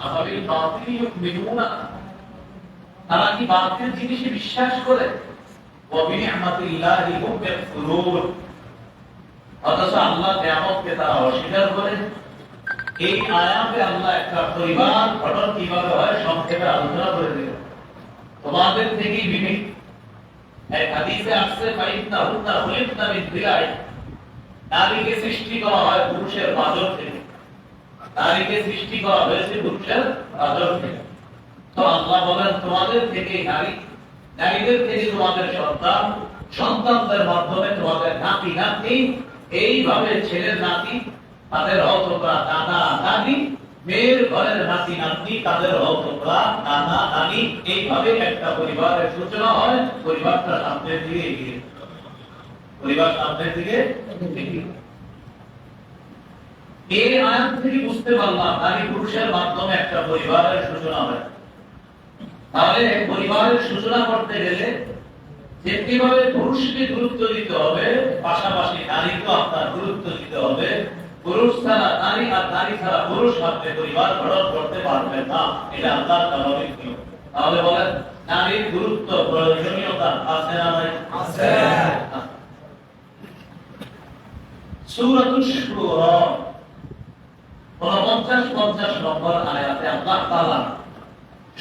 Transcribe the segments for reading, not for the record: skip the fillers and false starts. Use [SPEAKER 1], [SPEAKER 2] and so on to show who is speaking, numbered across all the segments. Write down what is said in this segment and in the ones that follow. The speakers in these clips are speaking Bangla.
[SPEAKER 1] আফাবিল বাতিল ইউমিনুনা, তারা কি বাতিল জিনিসে বিশ্বাস করে? ওয়া বিনি'মাতিল্লাহি হুম ইয়াকফুরুন, অথচ আল্লাহ নিয়ামতকে তারা অস্বীকার করে। এই আয়াতে আল্লাহ একটা পরিবার গঠন কিভাবে হয় সংক্ষেপে আলোচনা করে দিলেন। তোমাদের থেকেই বিবি, এক হাদিসে আসছে ফাইন্না হুন্না খুলিকনা মিন দিলাই, নারীকে সৃষ্টি করা হয় পুরুষের পাঁজর থেকে। নারীকে সৃষ্টি করা হয়েছে পুরুষের পাঁজর থেকে। তো আল্লাহ বলেন তোমাদের থেকে নারী, নারীদের থেকে তোমাদের সন্তান, সন্তানদের মাধ্যমে তোমাদের নাতি নাতনি, এইভাবে ছেলের নাতি তাদের হতোকরা দাদা দাদি, মেয়ের ঘরের নাতি নাতনি তাদের হতোকরা নানা নানি, এইভাবে একটা পরিবারের সূচনা হয়। পরিবারটা সামনের দিকে এগিয়ে, পরিবার সামনের দিকে এগিয়ে। এই আয়াত থেকে বুঝতে পারলাম নারী পুরুষের মাধ্যমে একটা পরিবারের সূচনা হয়। তাহলে পরিবারের সূচনা করতে গেলে যেভাবে পুরুষকে গুরুত্ব দিতে হবে, পাশাপাশি নারীকেও আপনার গুরুত্ব দিতে হবে। পুরুষ ছাড়া নারী আর নারী ছাড়া পুরুষ আপনি পরিবার গঠন করতে পারবেন না, এটা আল্লাহর স্বাভাবিক নিয়ম। তাহলে বলেন নারীর গুরুত্ব প্রয়োজনীয়তা আছে না নাই? আছে। সূরাতুশ শুরা 49-50 নম্বর আয়াতে আল্লাহ তাআলা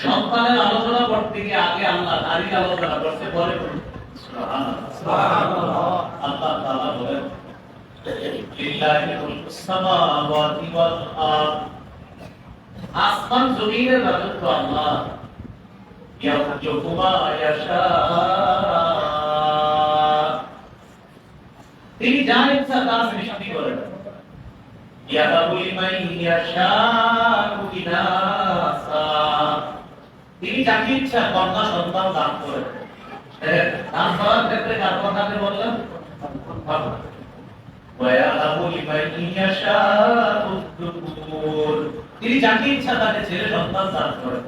[SPEAKER 1] সন্তানের আলোচনা করতে গিয়ে আগে আল্লাহ নারীর আলোচনা করতে, পরে সুবহানাল্লাহ আল্লাহ তাআলা বলেন লিল্লাহি মুলকুস সামাওয়াতি ওয়াল আরদ, আসমান জমিনের রাজত্ব আল্লাহ, ইয়াখলুকু মা ইয়াশা, তিনি যা ইচ্ছা তা সৃষ্টি করেন। ইয়াহাবু লিমান ইয়াশাউ ইনাসা, তিনি যাকে ইচ্ছা কন্যা সন্তান দান করেন। দান করার ক্ষেত্রে কার কথাকে বললেন? ওয়ায়াহাবু লিমান ইয়াশাউ যুকুর, তিনি যাকে ইচ্ছা তাকে ছেলে সন্তান দান করেন।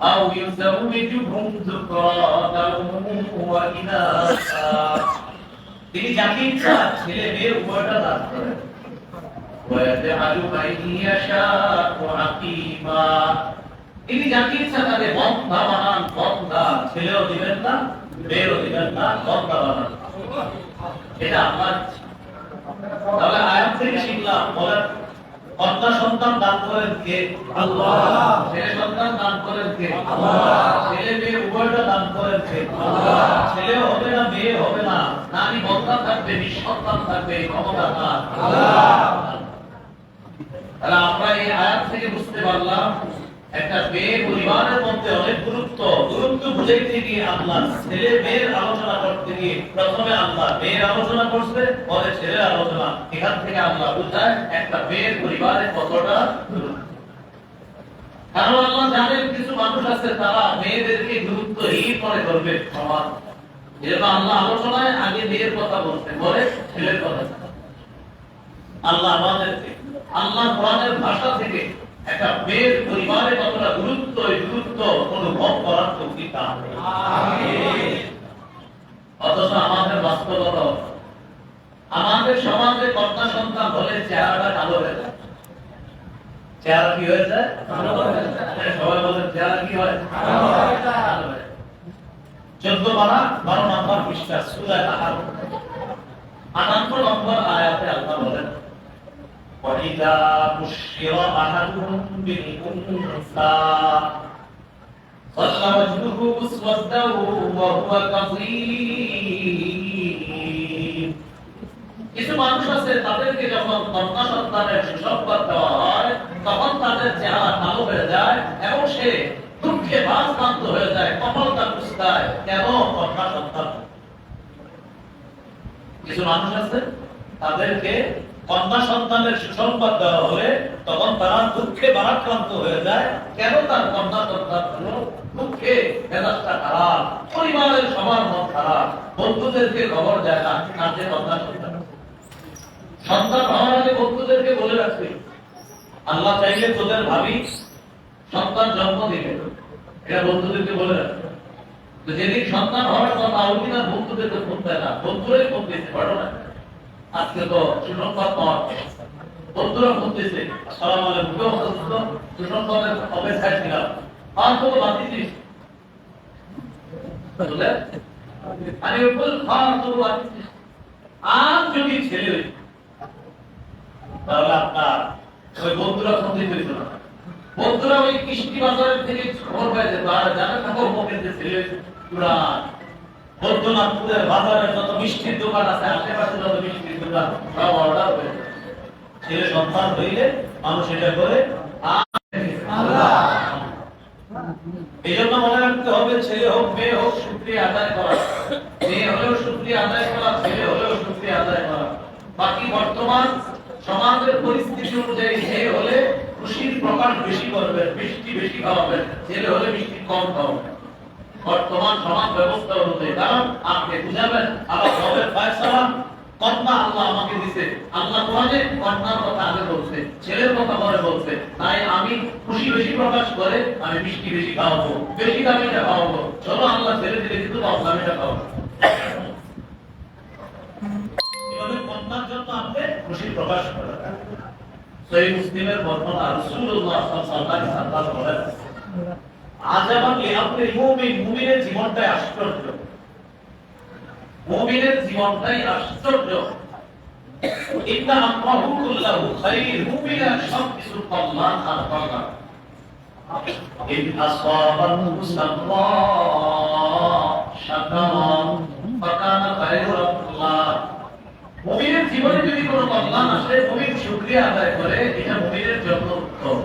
[SPEAKER 1] আও ইউযাউযুহুম যুকরাতান ওয়া ইনাসা, তিনি যাকে ইচ্ছা ছেলে মেয়ে উভয়টা দান করেন। ওয়ায়াজআলু মান ইয়াশাউ আকিমা, তিনি যাকে ইচ্ছা তাকে বন্ধা বানান, বন্ধা, ছেলেও দিবেন না মেয়েও দিবেন না, বন্ধা বানান, এটা আমার। তাহলে আয়াত থেকে শিখলাম, বলেন কন্যা সন্তান দান করেন কে? আল্লাহ। ছেলে সন্তান দান করেন কে? আল্লাহ। ছেলে মেয়ে উভয়টা দান করেন কে? আল্লাহ। ছেলেও হবে না মেয়ে হবে না, নারী বন্ধা থাকবে, নিঃসন্তান থাকবে, ক্ষমতা কার? আল্লাহ। তাহলে আমরা এই আয়াত থেকে বুঝতে পারলাম একটা মেয়ে পরিবারের মধ্যে অনেক গুরুত্ব বুঝাইতে গিয়ে আল্লাহ ছেলে মেয়ের আলোচনা করতে গিয়ে প্রথমে আল্লাহ মেয়ের আলোচনা করছে, পরে ছেলের আলোচনা। এখান থেকে আল্লাহ বুঝায় একটা মেয়ের পরিবারে কতটা গুরুত্ব। কারণ আল্লাহ জানেন কিছু মানুষ আছে তারা মেয়েদেরকে গুরুত্বহীন মনে করবে সমাজ, যেহেতু আল্লাহ আলোচনায় আগে মেয়ের কথা বলতে, পরে ছেলের কথা। আল্লাহ আমাদেরকে আল্লাহ কোরআনের ভাষা থেকে একটা মেয়ের পরিবারে কতটা গুরুত্ব অনুভব করার তৌফিক দান করুন। আমিন। অথচ আমাদের বাস্তবতা, আমাদের সমাজে কন্যা সন্তান হলে চেহারাটা কালো হয়ে যায়। চেহারা কি হয়ে যায়? কালো হয়ে যায়। সবাই বলেন চেহারা কি হয়? কালো হয়ে যায়। 14 নম্বর পৃষ্ঠা সূরা আল-আহকাম 58 নম্বর আয়াতে আল্লাহ বলেন وَإِذَا بُشِّرَ أَحَدُهُم بِالْأُنثَى ظَلَّ وَجْهُهُ مُسْوَدًّا وَهُوَ كَظِيمٌ, কিছু মানুষ আছে তাদেরকে যখন কন্যা সন্তানের সুসংবাদ দেওয়া হয় তখন তাদের চেহারা কালো হয়ে যায় এবং সে দুঃখে ভারাক্রান্ত হয়ে যায়, কপালটা কুঁচকায়, কেন? কন্যা সন্তান। কিছু মানুষ আছে তাদেরকে কন্যা সন্তানের সুসংবাদ দেওয়া হলে তখন তারা দুঃখে ভারাক্রান্ত হয়ে যায়, কেন? তার কন্যা সন্তান হলো দুঃখে মেজাজটা খারাপ, পরিবারের সবার মন খারাপ, বন্ধুদেরকে খবর দেয় না, তার যে কন্যা সন্তান। সন্তান হওয়ার আগে বন্ধুদেরকে বলে রাখবে আল্লাহ চাইলে তোদের ভাবি সন্তান জন্ম দিবে, এটা বন্ধুদেরকে বলে রাখবে। তো যেদিন সন্তান হওয়ার কথা ওই না বন্ধুদেরকে ফোন দেয় না, বন্ধুরাই ফোন দিতে পারো না। আজকে তো সুসংবাদ পাওয়ার বন্ধুরা বলতেছে আসসালামু আলাইকুম, কেউ অসুস্থ, সুসংবাদের অপেক্ষায় ছিলাম, আর তো বাতিছিস বলে আরে বল খান তো বাতিছিস। আর যদি ছেলে হইতো তাহলে আপনার ওই বন্ধুরা সন্ধি হইতো না, বন্ধুরা ওই কৃষ্টি বাজারের থেকে খবর পাই যেত, আর জানা খবর পকেটে ছেলে হইতো পুরান বৈদ্যনাথপুরের বাজারে যত মিষ্টির দোকান আছে, আশেপাশে যত মিষ্টির দোকান সব অর্ডার হয়ে যায়। ছেলে সন্তান হইলে মানুষ এটা করে আল্লাহ। এই জন্য মনে রাখতে হবে, ছেলে হোক মেয়ে হোক শুকরিয়া আদায় করা, মেয়ে হলেও শুকরিয়া আদায় করা, ছেলে হলেও শুকরিয়া আদায় করা। বাকি বর্তমান সমাজের পরিস্থিতি অনুযায়ী মেয়ে হলে খুশির প্রকাশ বেশি করবেন, মিষ্টি বেশি খাওয়াবেন, ছেলে হলে মিষ্টি কম খাওয়াবেন বর্তমান সমাজ ব্যবস্থা অনুযায়ী। কারণ আপনি বুঝাবেন আবার রবের ফয়সালা, কন্যা আল্লাহ আমাকে দিয়েছে, আল্লাহ কোরআনে কন্যার কথা আগে বলছে, ছেলের কথা পরে বলছে, তাই আমি খুশি বেশি প্রকাশ করে আমি মিষ্টি বেশি খাওয়াবো, বেশি দামিটা খাওয়াবো। চলো আল্লাহ ছেলে দিলে কিন্তু কম দামিটা খাওয়াবো। এভাবে কন্যার জন্য আপনি খুশি প্রকাশ করেন। সহিহ মুসলিমের বর্ণনা, রাসূলুল্লাহ সাল্লাল্লাহু আলাইহি ওয়াসাল্লাম বলেন, আযাবান লিআমরিল মুমিন, মুমিনের জীবনটাই আশ্চর্য, মুমিনের জীবনটাই আশ্চর্য। ইন্না আমরাহু কুল্লাহু খাইর, মুমিনের সব কিছু কল্যাণ আর কল্যাণ। ইন আসাবাহু সাররা শাকারা ফাকানা খায়রুন লাহ। মুমিনের জীবনে যদি কোনো কল্যাণ আসে, মুমিন শুকরিয়া আদায় করে, এটা মুমিনের জন্য উত্তম।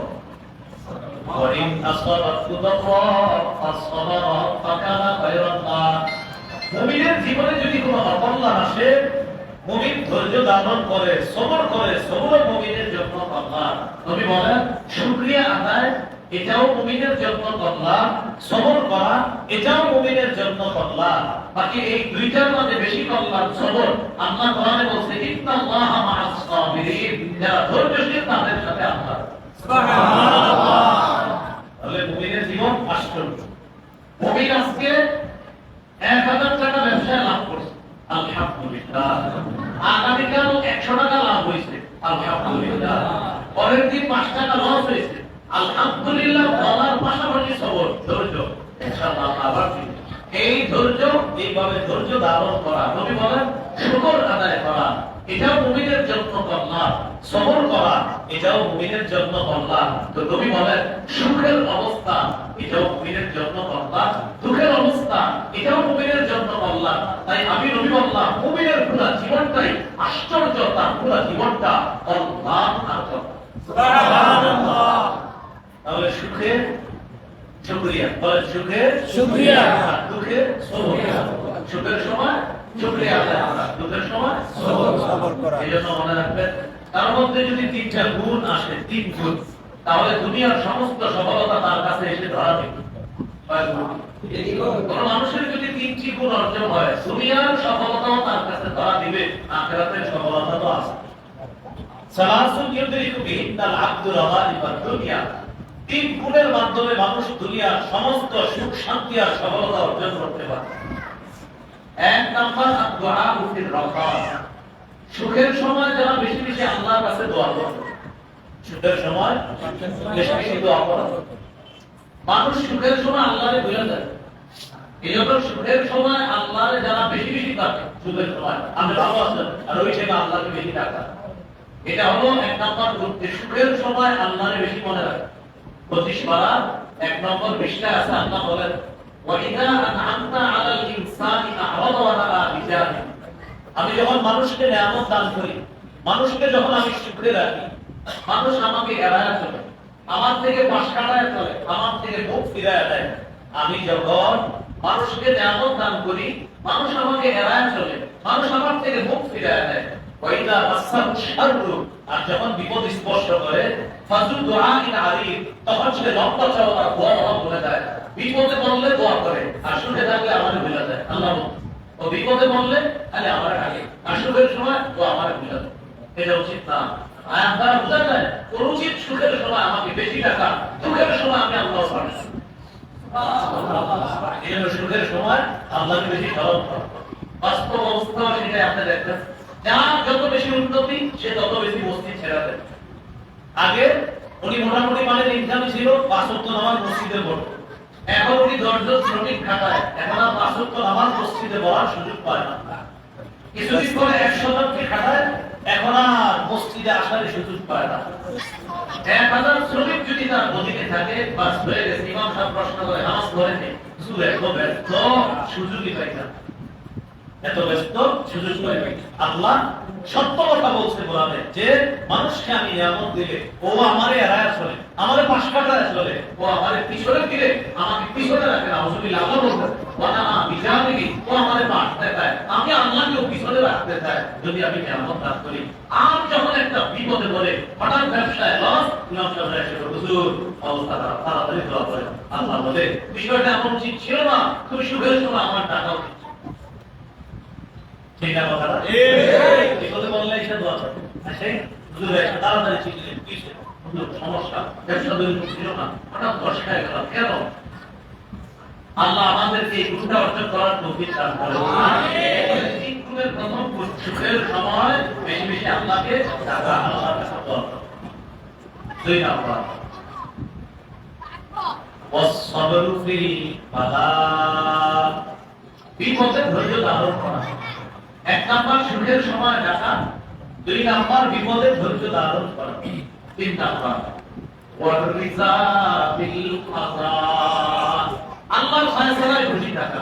[SPEAKER 1] وإن أصابته ضراء فصبر فكان خيرا له। মুমিনের জীবনে যদি কোনো অকল্যাণ আসে, মুমিন ধৈর্য ধারণ করে, সবর করে, সবর মুমিনের জন্য কল্যাণ। নবী বলেন শুকরিয়া আদায় এটাও মুমিনের জন্য কল্যাণ, সবর করা এটাও মুমিনের জন্য কল্যাণ। বাকি এই দুইটার মধ্যে বেশি কল্যাণ সবর। আল্লাহ কোরআনে বলছে ইন্নাল্লাহা মা'আস সাবিরিন, যারা ধৈর্যশীল তাদের সাথে আল্লাহ। সুবহানাল্লাহ। তাহলে মুমিনের জীবন আশ্চর্য। মুমিন আজকে 1000 টাকা ব্যবসায় লাভ করছে, আলহামদুলিল্লাহ। আগামীকাল 100 টাকা লাভ হয়েছে, আলহামদুলিল্লাহ। পরের দিন 5 টাকা লস হয়েছে, আলহামদুলিল্লাহ। বলার পাশাপাশি সবর, ধৈর্য, ইনশাআল্লাহ আবার এই ধৈর্য, এইভাবে ধৈর্য ধারণ করা। নবী বলেন শুকর আদায় করা এটাও মুমিনের জন্য কল্যাণ, সবর করা এটাও মুমিনের জন্য কল্যাণ। তো নবী বলেন সুখের অবস্থা এটাও মুমিনের জন্য কল্যাণ, দুঃখের অবস্থা এটাও মুমিনের জন্য কল্যাণ। তাই আমি নবী বললাম মুমিনের পুরো জীবনটাই আশ্চর্য, তার পুরো জীবনটা কল্যাণ আর কল্যাণ। সুবহানাল্লাহ। তাহলে সুখে শুকরিয়া, বলেন সুখে শুকরিয়া, দুঃখে সবর। সুখের সময় শুকরিয়া আদায় করা, দুঃখের সময় সবর করা। এই জন্য মনে রাখবেন তার মধ্যে যদি 3টা গুণ আসে, 3 গুণ, তাহলে দুনিয়ার সমস্ত সফলতা তার কাছে এসে ধরা দেবে। কোন মানুষের যদি 3টি গুণ অর্জন হয়, দুনিয়ার সফলতাও তার কাছে ধরা দিবে, আখিরাতের সফলতা তো আছে। সালাসুন ইউদরিকু বিহিন্নাল আব্দুল রাওয়ালিবাদ দুনিয়া, 3 গুণের মাধ্যমে মানুষ দুনিয়ার সমস্ত সুখ শান্তি আর সফলতা অর্জন করতে পারে। 1 নাম্বার দুআ ফির রাখা, সুখের সময় যারা বেশি বেশি আল্লাহর কাছে দোয়া করে, সুখের সময় বেশি বেশি দোয়া করে। মানুষ সুখের সময় আল্লাহরে ভুলে যায়, এইজন্য সুখের সময় আল্লাহরে যারা বেশি বেশি ডাকে, সুখের সময় আপনি ভালো আছেন আর ওই টাইমে আল্লাহকে বেশি ডাকা, এটা হলো 1 নাম্বার গুণ। সুখের সময় আল্লাহরে বেশি মনে রাখা। 25 পারা 1 নম্বর পৃষ্ঠায় আছে, আল্লাহ বলেন ওয়াইদা আনআমতা আলাল ইনসানি আ'রাদা ওয়া নাআ বিজাহি। আমি যখন মানুষকে নিয়ামত দান করি, মানুষকে যখন আমি শুকরে রাখি, মানুষ আমাকে এড়ায় চলে, আমার থেকে পাশ কাটায় চলে, আমার থেকে মুখ ফিরায় দেয়। আমি যখন মানুষকে নিয়ামত দান করি, মানুষ আমাকে এড়ায় চলে, মানুষ আমার থেকে মুখ ফিরায় দেয়। ওয়াইদা মাসাহু শাররু, আর যখন বিপদ স্পর্শ করে, ফাজু দুআইন আলিম, তখন সে লম্বা চওড়া দোয়া বলে দেয়। বিপদে পড়লে দোয়া করে, আর সুখে থাকলে আমারে ভুলে যায়। আল্লাহ ও বিপদে পড়লে তাহলে আমার আগে, আর সুখের সময় তো আমার ভুলে যায়। এটা উচিত না। আয়াত দ্বারা বোঝা যায় ওর উচিত সুখের সময় আমাকে বেশি টাকা, দুঃখের সময় আমি আল্লাহ পাঠাই। এই জন্য সুখের সময় আল্লাহকে বেশি স্মরণ করা। বাস্তব অবস্থা সেটাই আপনি দেখবেন, যার যত বেশি উন্নতি সে তত বেশি মসজিদ ছেড়ে দেয়, আগে উনি মোটামুটি মানে ইনকাম ছিল 5 ওয়াক্ত নামাজ মসজিদে পড়তো। এখন উনি 10 জন শ্রমিক খাটায়, এখন আর 5 ওয়াক্ত নামাজ মসজিদে পড়ার সুযোগ পায় না। কিছুদিন পরে 100 জনকে খাটায়, এখন আর মসজিদে আসার সুযোগ পায় না। 1000 শ্রমিক যদি তার গদিতে থাকে, বাস হয়ে গেছে। ইমাম সাহেব প্রশ্ন করে, নামাজ পড়ে নে? হুজুর এত ব্যস্ত, সুযোগই পাই না। এত ব্যস্ত, সুযোগ পাই না। আল্লাহ সত্য কথা বলছে কোরআনে যে মানুষকে আমি নিয়ামত দিলে ও আমারে এড়ায় চলে, আমারে পাশ কাটায় চলে, ও আমারে পিছনে ফিরে আমাকে পিছনে রাখে না। হুজুর আল্লাহ বলছে ওয়ানা বিজানিহি, ও আমারে পাশে দেয়, আমি আল্লাহকে পিছনে রাখতে চাই যদি আমি নিয়ামত দান করি। আর যখন একটা বিপদে পড়ে, হঠাৎ ব্যবসায় লস, ইমাম সাহেব এসে হুজুর অবস্থা খারাপ, তাড়াতাড়ি দোয়া করে। আল্লাহ বলে বিষয়টা এমন উচিত ছিল না, তুমি সুখের সময় আমার টাকাও ঠিক না কথাটা? বিপদে বললে এসে দোয়া করে। সেই হুজুর এসে তাড়াতাড়ি চিঠি লিখে, হুজুর সমস্যা, ব্যবসা দিন ছিল না, হঠাৎ ধস খায় গেল, কেন? আল্লাহ আমাদেরকে এই গুণটা অর্জন করার তৌফিক দান করেন। আমিন। এই গুণের প্রথম সুখের সময় বেশি বেশি আল্লাহকে ডাকা, আল্লাহর কাছে দোয়া করা। 2 নাম্বার ওয়াসসাবরু ফিল বালা, বিপদে ধৈর্য ধারণ করা। 1 নাম্বার সুখের সময় ডাকা, 2 নাম্বার বিপদে ধৈর্য ধারণ করা, 3 নাম্বার ওয়ারিজা বিল কাযা, আল্লাহর ফয়সালায় খুশি থাকা।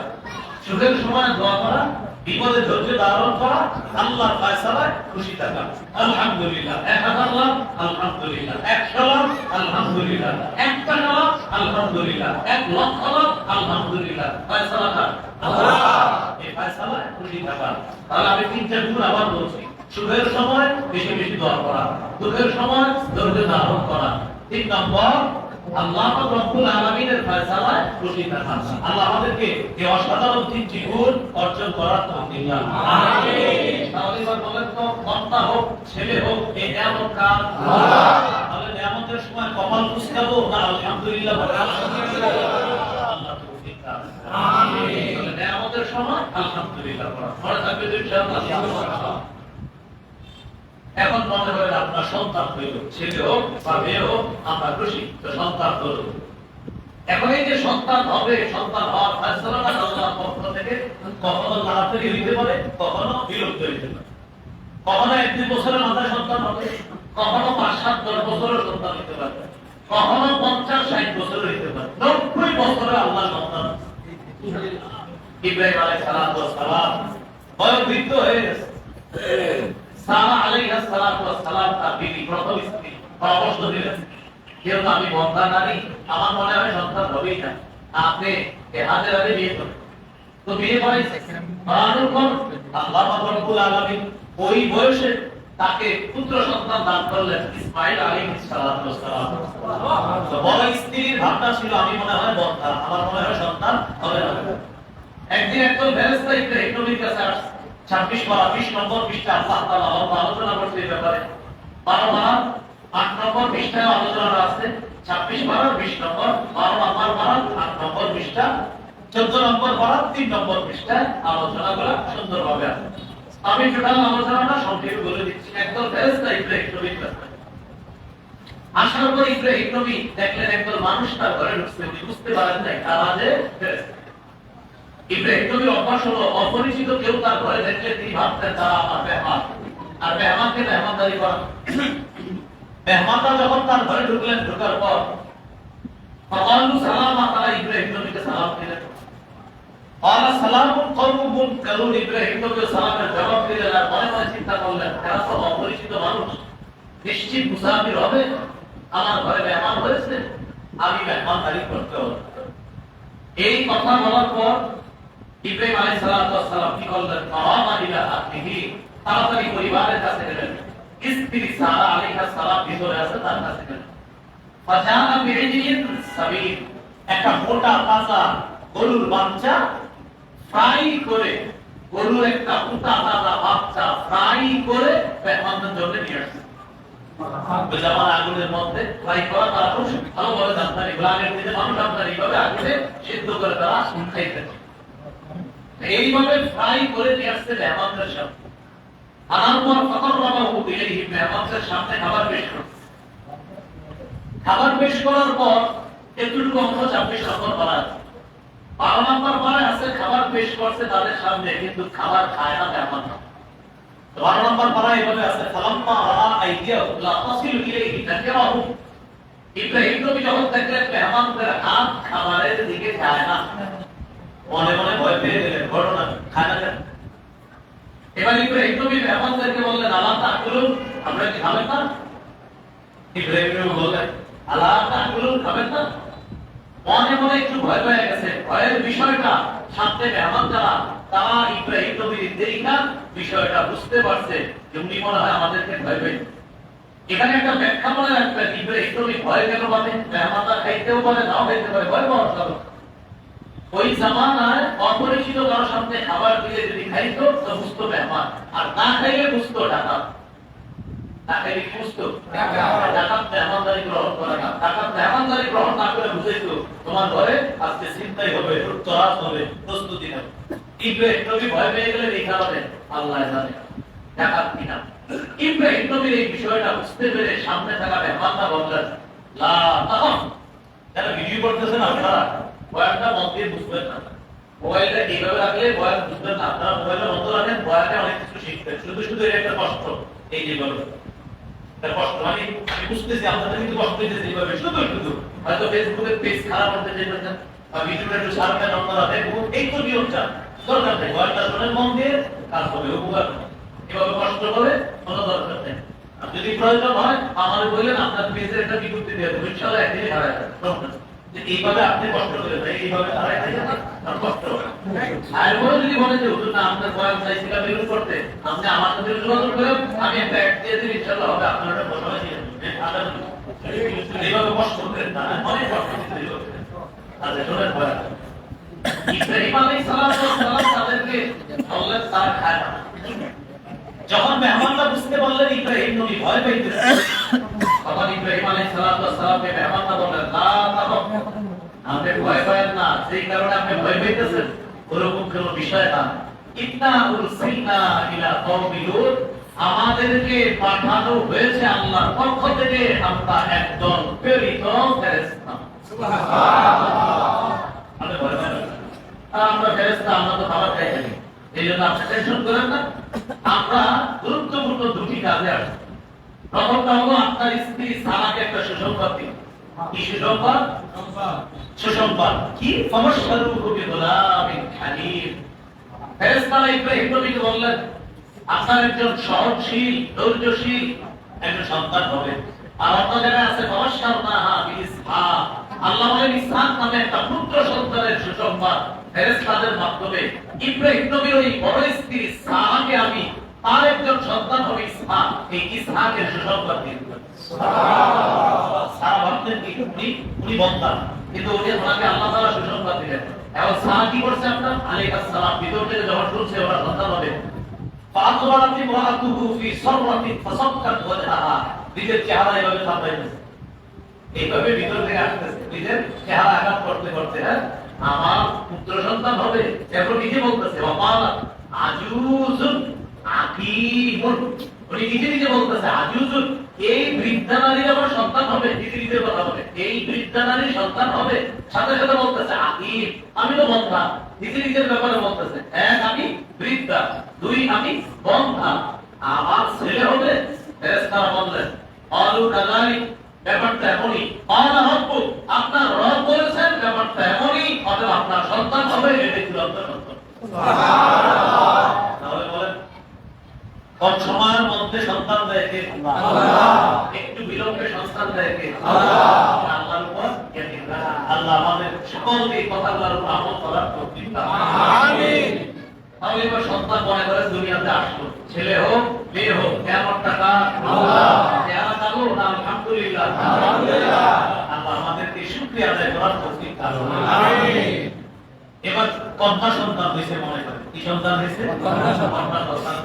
[SPEAKER 1] সুখের সময় দোয়া করা, বিপদে ধৈর্য ধারণ করা, আল্লাহর ফয়সালায় খুশি থাকা। আলহামদুলিল্লাহ, 1000 লাখ আলহামদুলিল্লাহ, 100 লাখ আলহামদুলিল্লাহ, 1 টাকা লাখ আলহামদুলিল্লাহ, 1 লক্ষ লাখ আলহামদুলিল্লাহ। ফয়সালা কার? আল্লাহ। এই ফয়সালায় খুশি থাকা। তাহলে আমি 3টা গুণ আবার বলছি। সুখের সময় বেশি বেশি দোয়া করা, দুঃখের সময় ধৈর্য ধারণ করা, 3 নম্বর আল্লাহ রাব্বুল আলামিনের ফয়সালায় খুশি থাকা। আল্লাহ আমাদেরকে এই অসাধারণ 3টি গুণ অর্জন করার তৌফিক দান করুন। আমিন। তাহলে এবার বলেন তো, কন্যা হোক ছেলে হোক, এই নিয়ামত কার? আল্লাহ। তাহলে নিয়ামতের সময় কপাল কুঁচকাবো না আলহামদুলিল্লাহ বলবো? আল্লাহ তৌফিক দান করুন। আমিন। তাহলে নিয়ামতের সময় আলহামদুলিল্লাহ বলা, মনে থাকবে তো ইনশাআল্লাহ। এখন মনে হয় আপনার সন্তান হইল, ছেলে হোক বা মেয়ে হোক, আমরা খুশি, তো সন্তান হল। এখন এই যে সন্তান হবে, সন্তান হওয়ার ফয়সালাটা আল্লাহর পক্ষ থেকে কখনো তাড়াতাড়ি হইতে পারে, কখনো বিলম্ব হইতে পারে। কখনো 1-2 বছরের মাথায় সন্তান হবে, কখনো 5-7-10 বছরের সন্তান হইতে পারে, কখনো 50-60 বছরের হইতে পারে, 90 বছরের আল্লাহ সন্তান। ইব্রাহিম আলাইহিস সালাম বয়োবৃদ্ধ হয়ে গেছে। সারা আলাইহিস সালাতু ওয়াস সালাম তার বিবি প্রথম স্ত্রী পরামর্শ দিলেন, কেউ তো আমি বন্ধা নারী, আমার মনে হয় সন্তান হবেই না, আপনি হাতের হাতে বিয়ে করুন। তো বিয়ে করাইছে, করানোর পর আল্লাহ রাব্বুল আলামিন ওই বয়সে তাকে পুত্র সন্তান দান করলেন, ইসমাঈল আলাইহিস সালাতু ওয়াস সালাম। তো বড় স্ত্রীর ভাবনা ছিল আমি মনে হয় বন্ধা, আমার মনে হয় সন্তান হবে না। একদিন একজন ফেরেশতা ইব্রাহিম নবীর কাছে আসছে, 26 পারা 20 নম্বর পৃষ্ঠা আল্লাহ তাআলা আলোচনা করতে এই ব্যাপারে। 12 পারা 8 নম্বর পৃষ্ঠায় আলোচনা আছে, 26 পারা 20 নম্বর, 12 নম্বর পারা 8 নম্বর পৃষ্ঠা, 14 নম্বর পারা 3 নম্বর পৃষ্ঠায় আলোচনাগুলো সুন্দরভাবে আছে। আমি টোটাল আলোচনাটা সংক্ষেপে বলে দিচ্ছি। একদল ফেরেশতা ইব্রাহিম নবীর কাছে আসার পর ইব্রাহিম নবী দেখলেন একদল মানুষ তার ঘরে ঢুকছে, বুঝতে পারেন নাই তারা যে ফেরেশতা। ইব্রাহিম নবীর অভ্যাস হলো অপরিচিত কেউ তার ঘরে দেখলে তিনি ভাবতেন তারা আমার মেহমান, আর মেহমানকে মেহমানদারি করা। মেহমানরা যখন তার ঘরে ঢুকলেন, ঢোকার পর ফাকালু সালামা, তারা ইব্রাহিম নবীকে সালাম দিলেন। ক্বালা সালামুন কওমুন মুনকারুন, ইব্রাহিম নবী সালামের জবাব দিলেন আর মনে মনে চিন্তা করলেন এরা তো অপরিচিত মানুষ, নিশ্চিত মুসাফির হবে, আমার ঘরে মেহমান হয়েছে, আমি মেহমানদারি করতে হবে। এই কথা বলার পর ইব্রাহিম আলাইহিস সালাতু ওয়াস সালাম কি করলেন? ফারামা ইলা আহলিহি, তাড়াতাড়ি পরিবারের কাছে গেলেন। স্ত্রী সারা আলাইহিস সালাম ভিতরে আছে, তার কাছে গেলেন। ফাজাআ বিইজলিন সাবিল, একটা মোটা তাজা গরুর বাচ্চা ফ্রাই করে, গরুর একটা মোটা তাজা বাচ্চা ফ্রাই করে মেহমানদের জন্য নিয়ে আসছে। যেমন আগুনের মধ্যে ফ্রাই করা, তারা খুব ভালোভাবে জানতেন এগুলো আগের দিনে মানুষ আপনার এইভাবে আগুনে সিদ্ধ করে তারা খাইতেন। এইভাবে ফ্রাই করে নিয়ে আসছে মেহমানদের সামনে। আনার পর ফাকাররাবাহু ইলাইহিম, মেহমানদের সামনে খাবার পেশ করছে। খাবার পেশ করার পর একটুটুকু অংশ 26 নম্বর করা আছে। 12 নম্বর পরে আছে খাবার পেশ করছে তাদের সামনে কিন্তু খাবার খায় না মেহমান। 12 নম্বর পরে এইভাবে আছে ফালাম্মা রা আইদিয়াহু লা তাসিলু ইলাইহি নাকিরাহু। ইব্রাহিম নবী যখন দেখলেন মেহমানদের হাত খাবারের দিকে যায় না, মনে মনে ভয় পেয়ে গেলেন, ঘটনা খায় না কেন? এবার ইব্রাহিম নবী মেহমানদেরকে বললেন আলা তাকুলুন, আমরা কি খাবেন না? ইব্রাহিম নবী বললেন আলা তাকুলুন, খাবেন না? মনে মনে একটু ভয় পেয়ে গেছে। ভয়ের বিষয়টা সাথে মেহমান যারা তারা ইব্রাহিম নবীর দেখা বিষয়টা বুঝতে পারছে যে উনি মনে হয় আমাদেরকে ভয় পেয়ে। এখানে একটা ব্যাখ্যা মনে রাখবেন, ইব্রাহিম নবী ভয় কেন পাবেন? মেহমানরা খাইতেও পারে, নাও খাইতে পারে, ভয় পাওয়ার কারণ ওই জামানায় অপরিচিত কারোর সামনে খাবার দিলে যদি খাইতো তো বুঝতো মেহমান, আর না খাইলে বুঝতো ডাকাত। না খাইলে কি বুঝতো? ডাকাত মেহমানদারি গ্রহণ করে না। ডাকাত মেহমানদারি গ্রহণ না করে বুঝাইতো তোমার ঘরে আজকে চিন্তাই হবে, তরাস হবে, প্রস্তুতি নেবে। ইব্রাহিম নবী ভয় পেয়ে গেলেন এই কারণে, আল্লাহ জানে ডাকাত কিনা। ইব্রাহিম নবীর এই বিষয়টা বুঝতে পেরে সামনে থাকা মেহমানরা বললেন লা তাখাফ। যারা ভিডিও করতেছেন আপনারা বয়ানটা মন দিয়ে বুঝবেন না, মোবাইলটা এইভাবে রাখলে বয়ান বুঝবেন না। আপনারা মোবাইলটা বন্ধ রাখেন, বয়ানে অনেক কিছু শিখবেন। শুধু শুধু এর একটা কষ্ট, এই যে বলো কষ্ট মানে আমি বুঝতেছি আপনাদের কিন্তু কষ্ট হইতেছে এইভাবে শুধু শুধু হয়তো ফেসবুকে পেজ খারাপ হতে চাইতেছেন বা ভিডিওটা একটু সারবেন আপনারা দেখুন, এই তো নিয়মটা দরকার নেই। বয়ানটা শোনেন মন দিয়ে, কাজ হবে, উপকার হবে। এভাবে কষ্ট করে কোনো দরকার নেই। যদি প্রয়োজন হয় আমার বললেন আপনার পেজের একটা বিজ্ঞপ্তি দিয়ে দেবো, ইনশাআল্লাহ একদিনে হারায় যাবে। এইভাবে আপনি কষ্ট করে দেয়, এইভাবে হারায় যাবে, কষ্ট হবে। আর বলে যদি বলে যে হুজুর না আপনার বয়ান চাইছিলাম বেরোন করতে, আপনি আমার সাথে যোগাযোগ করেন, আমি একটা অ্যাড দিয়ে দিই, ইনশাআল্লাহ হবে। আপনার একটা বসানো দিয়ে এইভাবে কষ্ট করেন না, অনেক কষ্ট করতে। আচ্ছা শোনেন বয়ান। ইব্রাহিম আলাইহিস সালাম তাদেরকে বললেন তার খায় না। যখন মেহমানরা বুঝতে পারলেন ইব্রাহিম নবী ভয় পাইতেছে, তখন ইব্রাহিম আলাইহিস সালামকে মেহমানরা বললেন লা তাখাফ, আপনি ভয় পাবেন না, সেই কারণে আপনি ভয় পাইতেছেন ওরকম কোনো বিষয় না। ইন্না উরসিলনা ইলা কওমি লূত, আমাদেরকে পাঠানো হয়েছে আল্লাহর পক্ষ থেকে আমরা একদল প্রেরিত ফেরেশতা। সুবহানাল্লাহ। আপনি ভয় পাবেন না, আমরা ফেরেশতা, আমরা তো খাবার খাই না, এই জন্য আপনি টেনশন করেন না। আমরা গুরুত্বপূর্ণ দুটি কাজে আসছি। প্রথমটা হলো আপনার স্ত্রী সারাকে একটা সুসংবাদ দিন। কি সুসংবাদ? সুসংবাদ কি? ফমশারু বিগুলামিন হালিম। ফেরেশতারা ইব্রাহিম নবীকে বললেন আপনার একজন সহনশীল, ধৈর্যশীল একজন সন্তান হবে। আর অন্য জায়গায় আছে ফমশারনাহা বিইসহাক, আল্লাহ বলেন ইসহাক নামে একটা পুত্র সন্তানের সুসংবাদ ফেরেশতাদের মাধ্যমে ইব্রাহিম নবীর ওই বড় স্ত্রী সারাকে আমি তার একজন সন্তান হবে ইসহাক, এই ইসহাকের সুসংবাদ দিন। সুবহানাল্লাহ। সারা ভাবতেন কি উনি বন্দা, কিন্তু উনি ওনাকে আল্লাহ তাআলা সুসংবাদ দিলেন। এবং সারা কি করছে আপনার আলাইহিস সালাম ভিতর থেকে যখন শুনছে ওরা সন্তান হবে, ফাআতবারাত ইমরাতুহু ফি সাররাতিন ফাসাক্কাত ওয়াজহাহা, নিজের চেহারা এভাবে সামলাইতেছে, এইভাবে ভিতর থেকে আসতেছে, নিজের চেহারা আঘাত করতে করতে আমার পুত্র সন্তান হবে। এরপর নিজে বলতেছে ওয়াকালা আজুজুন আকিমুন, উনি নিজে নিজে বলতেছে আজুজুন, এই বৃদ্ধা নারীর আমার সন্তান হবে। নিজে নিজে কথা বলে এই বৃদ্ধা নারীর সন্তান হবে, সাথে সাথে বলতেছে আকিম, আমি তো বন্ধা। নিজে নিজের ব্যাপারে বলতেছে এক আমি বৃদ্ধা, দুই আমি বন্ধা, আমার ছেলে হবে। ফেরেশতারা বললেন অলু কাযালিক, ব্যাপারটা এমনই। আল্লাহ রাব্বুক, আপনার রব বলেছেন ব্যাপারটা এমনই, অতএব আপনার সন্তান হবে। এটাই চূড়ান্ত সত্য। সুবহানাল্লাহ। তাহলে বলেন কম সময়ের মধ্যে সন্তান দেয় কে? আল্লাহ। একটু বিলম্বে সন্তান দেয় কে? আল্লাহ। আল্লাহর উপর ইয়াকিন রাখা। আল্লাহ আমাদের সকলকে এই কথাগুলোর উপর আমল করার তৌফিক দান করুন। আমিন। তাহলে এবার সন্তান মনে করে দুনিয়াতে আসলো, ছেলে হোক মেয়ে হোক, কেমন টাকা আল্লাহ, কেমন কালো না আলহামদুলিল্লাহ, আলহামদুলিল্লাহ। আল্লাহ আমাদেরকে শুকরিয়া আদায় করার তৌফিক দান করুন। আমিন। এবার কন্যা সন্তান হয়েছে মনে করে, কি সন্তান হয়েছে? কন্যা সন্তান।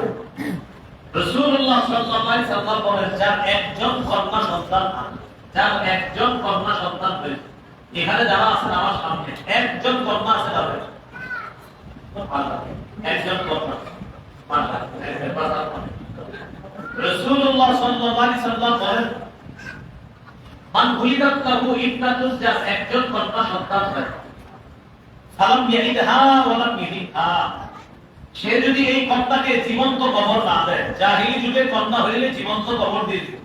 [SPEAKER 1] রাসূলুল্লাহ সাল্লাল্লাহু আলাইহি সাল্লাম বলেন যার একজন কন্যা সন্তান, যার একজন কন্যা সন্তান হয়েছে, এখানে যারা আছেন আমার সামনে একজন কন্যা আছে তাদের, একজন কন্যা, রাসূলুল্লাহ সাল্লাল্লাহু আলাইহি সাল্লাম বলেন মান উলিদাত লাহু ইবনাতুন, যার একজন কন্যা সন্তান হয়, ফালাম ইয়াইদহা ওয়ালাম ইহিদহা, সে যদি এই কন্যাকে জীবন্ত কবর না দেয়, জাহিলি যুগে কন্যা হইলে জীবন্ত কবর দিয়ে দিত।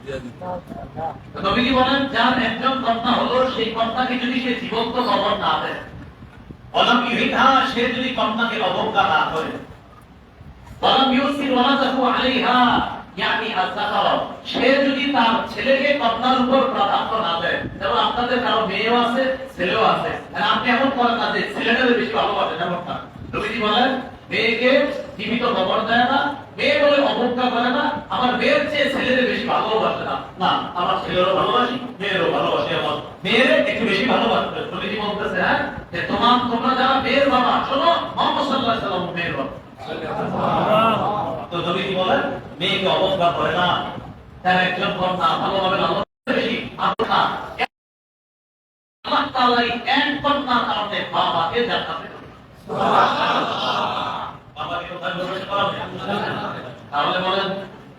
[SPEAKER 1] নবীজি বলেন যার একজন কন্যা হলো, সেই কন্যাকে যদি সে জীবন্ত কবর না দেয়, ওয়ালাম ইহিদহা, সে যদি কন্যাকে অবজ্ঞা না করে, ওয়ালাম ইউসির ওয়ালাদাহু আলাইহা ইয়ানি আযাকার, সে যদি তার ছেলেকে কন্যার উপর প্রাধান্য না দেয়, যেমন আপনাদের কারো মেয়েও আছে ছেলেও আছে, আর আপনি এমন করেন না যে ছেলেটাকে বেশি ভালোবাসেন, এমন না। নবীজি বলেন মেয়েকে জীবিত কবর দেয় না, মেয়ে বলে অবজ্ঞা করে না, আমার মেয়ের চেয়ে ছেলেদের বেশি ভালোবাসে না, না, আমার ছেলেরও ভালোবাসি, মেয়েরও ভালোবাসি, আমার মেয়ের একটু বেশি ভালোবাসবে। নবীজি বলতেছে হ্যাঁ, যে তোমরা যারা মেয়ের বাবা, শোনো মুহাম্মদ সাল্লাল্লাহু আলাইহি ওয়াসাল্লাম মেয়ের বাবা। তো নবীজি বলেন মেয়েকে অবজ্ঞা করে না, তার একজন কন্যা ভালোভাবে লালন বেশি আপনা আল্লাহ তাআলা এক কন্যার কারণে বাবাকে জান্নাতে বাবাকে কোথায় প্রবেশ করাবে? তাহলে বলেন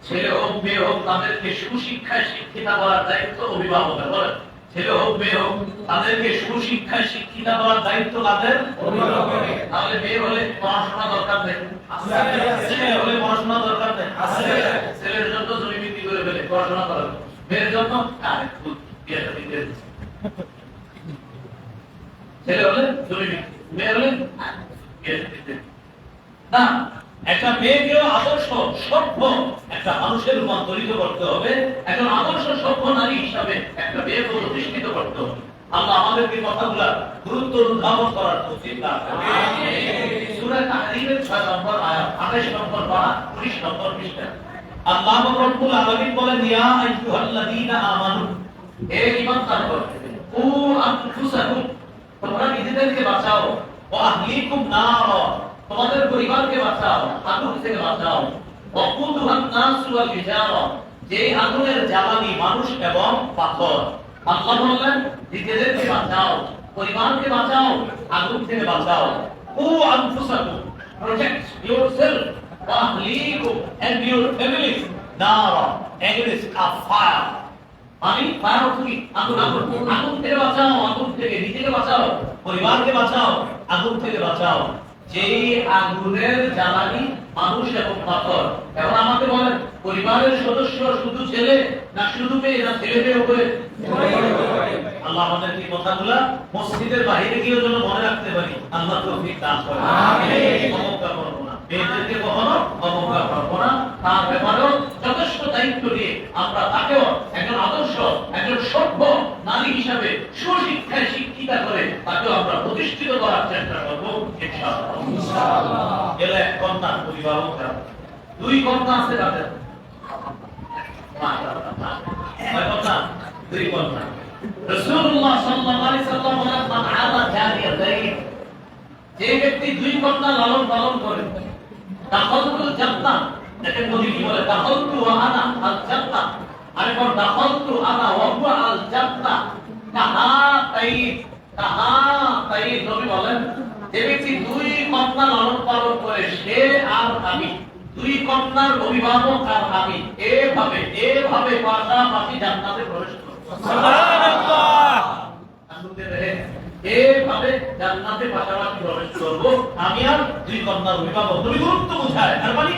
[SPEAKER 1] ছেলে হোক মেয়ে হোক তাদেরকে সুশিক্ষায় শিক্ষিত করার দায়িত্ব অভিভাবকের। বলেন ছেলে হোক মেয়ে হোক তাদেরকে সুশিক্ষায় শিক্ষিত করার দায়িত্ব কাদের? অভিভাবকের। তাহলে মেয়ে হলে পড়াশোনা দরকার নেই, ছেলে হলে পড়াশোনা দরকার নেই, ছেলের জন্য জমি বিক্রি করে ফেলে পড়াশোনা করার, মেয়ের জন্য বিয়েটা দিতে, ছেলে হলে জমি বিক্রি, মেয়ে হলে বিয়েটা দিতে না। একটা মেয়েকেও আদর্শ সভ্য একটা মানুষের রূপান্তরিত করতে হবে, একজন আদর্শ সভ্য নারী হিসাবে একটা মেয়েকে প্রতিষ্ঠিত করতে হবে। আল্লাহ আমাদেরকে কথাগুলা গুরুত্ব অনুধাবন করার তৌফিক দান করুন। সূরা তাহরীমের 6 নম্বর আয়াত, 28 নম্বর পারা, 19 নম্বর পৃষ্ঠা আল্লাহ রাব্বুল আলামিন বলেন ইয়া আইয়ুহাল্লাযীনা আমানু, হে ঈমানদারগণ, কু আনফুসাকুম, তোমরা নিজেদেরকে বাঁচাও, ওয়া আহলিকুম নার, তোমাদের পরিবারকে বাঁচাও, আগুন থেকে বাঁচাও, ওয়াকুদুহান নাসু ওয়াল হিজারা, যে আগুনের জ্বালানি মানুষ এবং পাথর। আল্লাহ বলেন নিজেদেরকে বাঁচাও, পরিবারকে বাঁচাও, আগুন থেকে বাঁচাও। কু আনফুসাকুম, protect yourself, wa ahlikum and your families nara, against a fire, মানে ফায়ার থেকে আগুন, আগুন থেকে বাঁচাও, আগুন থেকে নিজেকে বাঁচাও, পরিবারকে বাঁচাও, আগুন থেকে বাঁচাও, যেই আগুনের জ্বালানি মানুষ এবং পাথর। এখন আমাকে বলেন পরিবারের সদস্য শুধু ছেলে না শুধু মেয়ে, না ছেলে মেয়ে হবে? আল্লাহ আমাদের এই কথাগুলা মসজিদের বাইরে গিয়ে যেন মনে রাখতে পারি। আল্লাহ তৌফিক দান করেন। আমিন। অবজ্ঞা করব না, মেয়েদেরকে কখনো অবজ্ঞা করব না, তার ব্যাপারেও যথেষ্ট দায়িত্ব নিয়ে আমরা তাকেও একজন আদর্শ, একজন সভ্য নারী হিসাবে সুশিক্ষায় শিক্ষিতা করে তাকেও আমরা প্রতিষ্ঠিত করার চেষ্টা করব ইনশাআল্লাহ। ইনশাআল্লাহ। এলে এক কন্যা অভিভাবক, দুই কন্যা আছে তাদের, মাশাআল্লাহ, কয় কন্যা? দুই কন্যা। রাসূলুল্লাহ সাল্লাল্লাহু আলাইহি সাল্লাম বলেন মান আলা জারিয়াতাইন, যে ব্যক্তি দুই কন্যা লালন পালন করে, দাখালতুল জান্নাহ, দেখেন নবী কি বলে, দাখালতু ওয়া আনা আল জান্নাহ, আরেকবার দাখালতু আনা ওয়া হুয়া আল জান্নাহ, কাহাতাই, নবী বলেন যে ব্যক্তি দুই কন্যা লালন পালন করে সে আর আমি, দুই কন্যার অভিভাবক আর আমি এভাবে পাশাপাশি জান্নাতে প্রবেশ করব। সুবহানাল্লাহ। এভাবে জান্নাতে পাশাপাশি প্রবেশ করব আমি আর দুই কন্যার অভিভাবক। নবী গুরুত্ব বোঝায়, তার মানে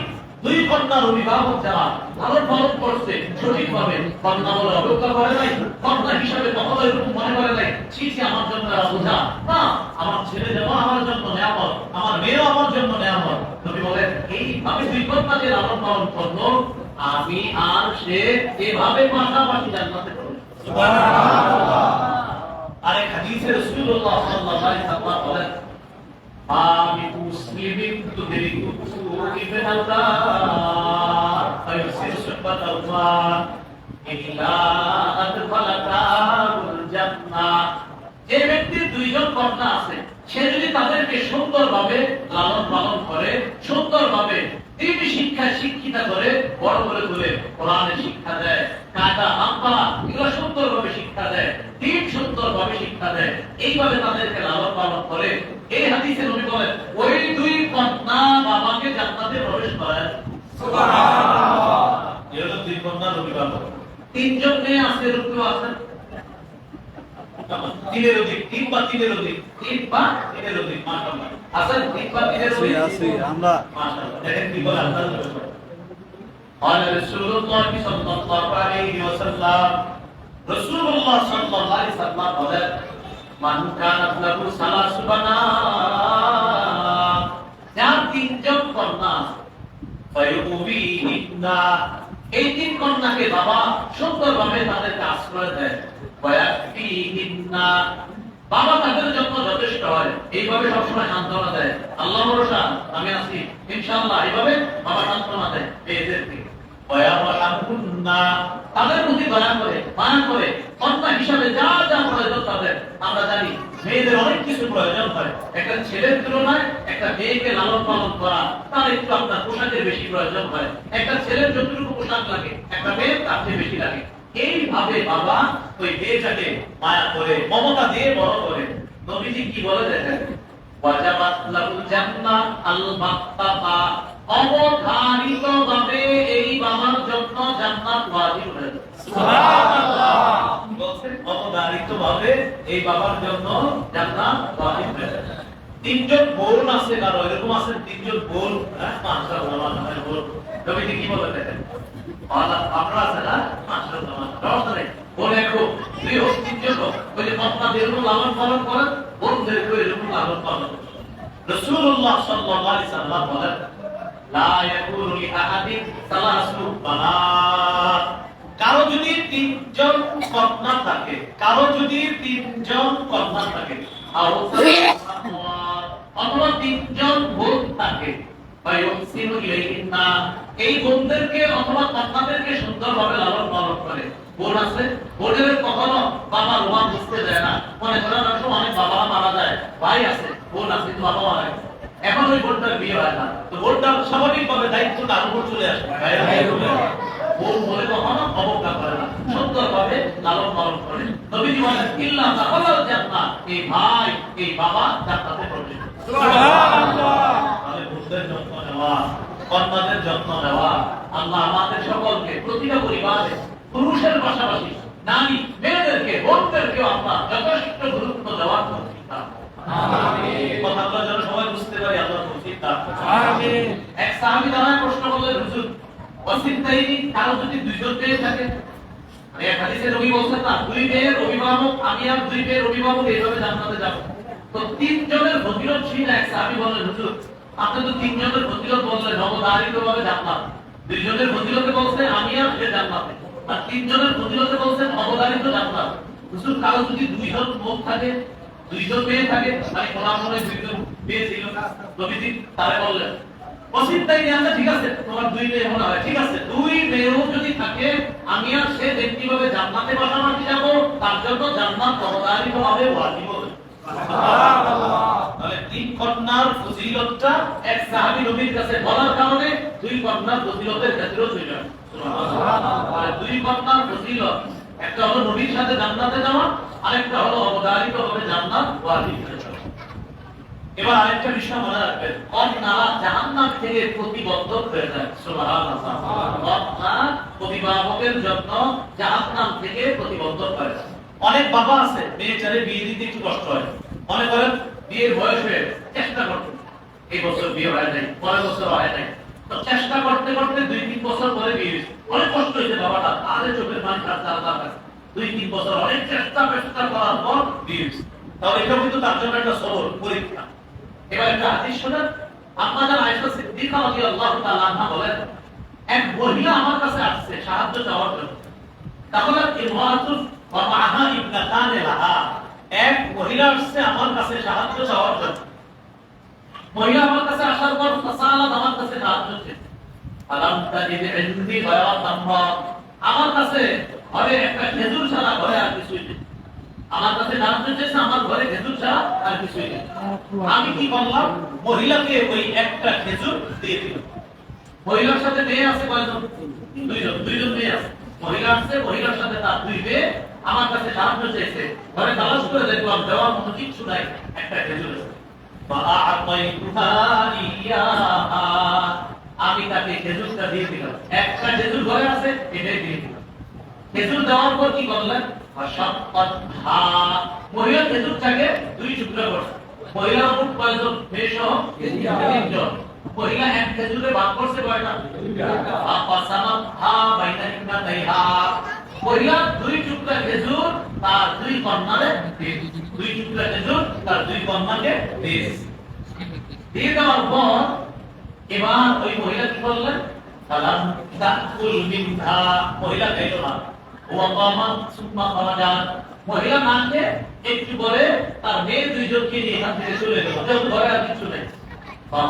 [SPEAKER 1] দুই কন্যার অভিভাবক যারা লালন পালন করছে সঠিকভাবে, কন্যা বলে অবজ্ঞা করে নাই, কন্যা হিসাবে কখনো এরকম মনে করে নাই ছি আমার জন্য বোঝা না, আমার ছেলে যেমন আমার জন্য নিয়ামত, আমার মেয়েও আমার জন্য নিয়ামত। নবী বলেন এইভাবে দুই কন্যাকে লালন পালন করলো আমি আর সে, এভাবে পাশাপাশি জান্নাতে প্রবেশ করব। সুবহানাল্লাহ। আরেক হাদিসে রাসূলুল্লাহ সাল্লাল্লাহু আলাইহি ওয়াসাল্লাম বলেন আমি মুসলিমিন তুদরিকু ইবন আল্লাহ ফায়ুসির সুহবাত আল্লাহ ইল্লা আদখালাকাল জান্নাহ, যে ব্যক্তির দুইজন কন্যা আছে সে যদি তাদেরকে সুন্দরভাবে লালন পালন করে, সুন্দরভাবে দিনী শিক্ষা শিক্ষিতা করে, বড় করে তুলে কোরআনের শিক্ষা দেয়, কায়দা আম্পা এগুলো সুন্দরভাবে শিক্ষা দেয়, দিন সুন্দরভাবে শিক্ষা দেয়, এইভাবে তাদেরকে লালন পালন করে, এই হাদিসে নবী বলেন ওই দুই কন্যা বাবাকে জান্নাতে প্রবেশ করায়। সুবহানাল্লাহ। এর দুই কন্যার অভিভাবক। তিনজন মেয়ে আছে, রূপে আছেন, তিনের অধিক, তিন বা তিনের অধিক, তিন বা তিনের অধিক, মাশাআল্লাহ। আছেন তিন বা তিনের অধিক?
[SPEAKER 2] আছি আমরা।
[SPEAKER 1] মাশাআল্লাহ। দেখেন কি বলে আল্লাহ। قال رسول الله صلى الله عليه وسلم رسول الله صلى الله عليه وسلم বলেন মান কানাত লাহু সালাসু বানাত, যার তিনজন কন্যা ফায়ুবিহিন্না, এই তিন কন্যাকে বাবা সুন্দরভাবে তাদেরকে আশ্রয় দেয়, ওয়ায়াকফিহিন্না, বাবা তাদের জন্য যথেষ্ট হয়, এইভাবে সবসময় সান্ত্বনা দেয়, আল্লাহ ভরসা আমি আছি ইনশাআল্লাহ, এইভাবে বাবা সান্ত্বনা দেয় মেয়েদেরকে, ওয়ায়ারহামুন্না, তাদের প্রতি দয়া করে মায়া করে কন্যা হিসাবে যা যা প্রয়োজন তাদের, আমরা জানি মেয়েদের অনেক কিছু প্রয়োজন হয়, একটা ছেলের তুলনায় একটা মেয়েকে লালন পালন করা তার একটু আপনার পোশাকের বেশি প্রয়োজন হয়, একটা ছেলের যতটুকু পোশাক লাগে একটা মেয়ের তার চেয়ে বেশি লাগে, এইভাবে বাবা ওই মেয়েটাকে মায়া করে মমতা দিয়ে বড় করে। নবীজি কি বলে দেখেন, ওয়াজাবাত লাহুল জান্নাহ আল মাক্তাবা, অবধারিতভাবে এই বাবার জন্য জান্নাত ওয়াজিব হয়ে যায়। সুবহানাল্লাহ। বলছেন অবধারিতভাবে এই বাবার জন্য জান্নাত ওয়াজিব হয়ে যায়। তিনজন বোন আছে, কারো এরকম আছে তিনজন বোন, মাশাআল্লাহ মাশাআল্লাহ বোন, নবীজি কি বলে দেখেন, আপনারা আছে না মাশাআল্লাহ মাশাআল্লাহ, বলে খুব প্রিয় তিনজন, ওই যে কন্যাদের এরকম লালন পালন করেন, বোনদেরকে এরকম লালন পালন করেন। রাসূলুল্লাহ সাল্লাল্লাহু আলাইহি সাল্লাম বলেন লা ইয়াকুনু লি আহাদিন সালাসু বানাত, কারো যদি তিনজন কন্যা থাকে, কারো যদি তিনজন কন্যা থাকে, অথবা তিনজন বোন থাকে, ফায়ুহসিনু ইলাইহিন্না, এই বোনদেরকে অথবা কন্যাদেরকে সুন্দরভাবে লালন পালন করে। বোন আছে, বোনের কখনো বাবা রোমান বুঝতে দেয় না, মনে করেন অনেক বাবা মারা যায়, ভাই আছে বোন আছে কিন্তু বাবা মারা গেছে, এখন ওই বোনটার বিয়ে হয় না, তো বোনটার স্বাভাবিকভাবে দায়িত্ব তার উপর চলে আসে, বোন বলে কখনো অবজ্ঞা করে না, সুন্দরভাবে লালন পালন করে। নবীজি বলেন ইল্লা দাখালাল জান্নাহ, এই ভাই এই বাবা জান্নাতে প্রবেশ করবে। সুবহানাল্লাহ। তাহলে বোনদের যত্ন নেওয়া, কন্যাদের যত্ন নেওয়া, আল্লাহ আমাদের সকলকে প্রতিটা পরিবারে পুরুষের পাশাপাশি নারী মেয়েদেরকে বোনদেরকে আল্লাহ যথেষ্ট গুরুত্ব দেওয়ার তৌফিক দান করুন। আমিন। কথাগুলো যেন সবাই বুঝতে পারি, আল্লাহ তৌফিক দান করুন। আমিন। এক সাহাবী দাঁড়ায় প্রশ্ন করলেন, হুজুর ওয়াসিতাইনি, কারো যদি দুইজন মেয়ে থাকে, এক হাদিসে নবী বলেছেন না, দুই মেয়ের অভিভাবক, আমি আর দুই মেয়ের অভিভাবক এইভাবে জান্নাতে যাব, তো তিনজনের ফজিলত ছিল। এক সাহাবী বললেন, হুজুর আপনি তো তিনজনের ফজিলত বললেন, অবধারিতভাবে জান্নাত, দুইজনের ফজিলতে বলছেন আমি আর সে জান্নাতে, আর তিনজনের ফজিলতে বলছেন অবধারিত জান্নাত, হুজুর কারো যদি দুইজন লোক থাকে, দুইজন মেয়ে থাকে, মানে কোরআন মনে দুইজন মেয়ে ছিল, নবীজি তারে বললেন ওয়াসিতাইনি, আচ্ছা ঠিক আছে তোমার দুই মেয়ে মনে হয়, ঠিক আছে দুই মেয়েও যদি থাকে আমি আর সে ব্যক্তিভাবে জান্নাতে পাশাপাশি যাব, তার জন্য জান্নাত অবধারিতভাবে ওয়াজিব হবে। সুবহানাল্লাহ। তাহলে তিন কন্যার ফজিলতটা এক সাহাবী নবীর কাছে বলার কারণে দুই কন্যার ফজিলতের ক্ষেত্রেও চলে আসে। সুবহানাল্লাহ। দুই কন্যার ফজিলত, একটা হলো নবীর সাথে জান্নাতে যাওয়া, আরেকটা হলো অবধারিতভাবে জান্নাত ওয়াজিব হয়ে যাওয়া। এবার আরেকটা বিষয় মনে রাখবেন, কন্যারা জাহান্নাম থেকে প্রতিবন্ধক হয়ে যায়। সুবহানাল্লাহ। কন্যা অভিভাবকের জন্য জাহান্নাম থেকে প্রতিবন্ধক হয়ে যায়। অনেক বাবা আছে মেয়েটারে বিয়ে দিতে একটু কষ্ট হয়, মনে করেন বিয়ের বয়স হয়ে চেষ্টা করতে, এই বছর বিয়ে হয় নাই, পরের বছর হয় নাই, তো চেষ্টা করতে করতে 2-3 বছর পরে বিয়ে হয়েছে, অনেক কষ্ট হয়েছে বাবাটা, আরে চোখের পানি কাটতে আল্লাহর কাছে, 2-3 বছর অনেক চেষ্টা করার পর বিয়ে হয়েছে। তাহলে এটা কিন্তু তার জন্য একটা সবর পরীক্ষা। এবার একটা হাদিস শুনেন, আপনাদের আয়েশা সিদ্দিকা রাদিয়াল্লাহু তাআলা আনহা বলেন, এক মহিলা আমার কাছে আসছে সাহায্য চাওয়ার জন্য, তাহলে ইমরাতুন ওয়া মাআহা ইবনাতান লাহা, এক মহিলা আসছে আমার কাছে সাহায্য চাওয়ার জন্য। মহিলা আমার কাছে আসার পর ফাসালাত, আমার কাছে সাহায্য চেয়েছে, আলাম তাজিদ ইনদি গায়রা তামরা, আমার কাছে ঘরে একটা খেজুর ছাড়া ঘরে আর কিছুই নেই, আমার কাছে সাহায্য চেয়েছে, আমার ঘরে খেজুর ছাড়া আর কিছুই নেই। আমি কি করলাম, মহিলাকে ওই একটা খেজুর দিয়ে দিলাম। মহিলার সাথে মেয়ে আছে কয়জন? দুইজন মেয়ে আছে। মহিলা আছে, মহিলার সাথে তার দুই মেয়ে, আমার কাছে সাহায্য চেয়েছে, ঘরে তালাশ করে দেখলাম দেওয়ার মতো কিছু নাই, একটা খেজুর আছে। আমি তাকে খেজুরটা দিয়ে দিলাম, একটা খেজুর ঘরে আছে, এটাই দিয়ে দিলাম। খেজুর দেওয়ার পর কি করলেন, ফাশাক্কাতহা মহিলা খেজুরটাকে দুই টুকরা করছে মহিলা মোট কয়জন মেয়ে সহ তিনজন মহিলা এক খেজুরে ভাগ করছে কয়টা দুইটা আপাসামাতহা বাইনা ইবনাতাইহা মহিলা দুই টুকরা খেজুর তার দুই কন্যাকে দুই টুকরা খেজুর তার দুই কন্যাকে দিয়ে দেওয়ার পর এবার ওই মহিলা কি করলেন সালাম তাকুল মিনহা মহিলা খাইলো না ওয়া কামাত সুম্মা খারাজাত মহিলা নাকে একটু পরে তার মেয়ে দুইজনকে নিয়ে এখান থেকে চলে গেল যেহেতু ঘরে আর কিছু নেই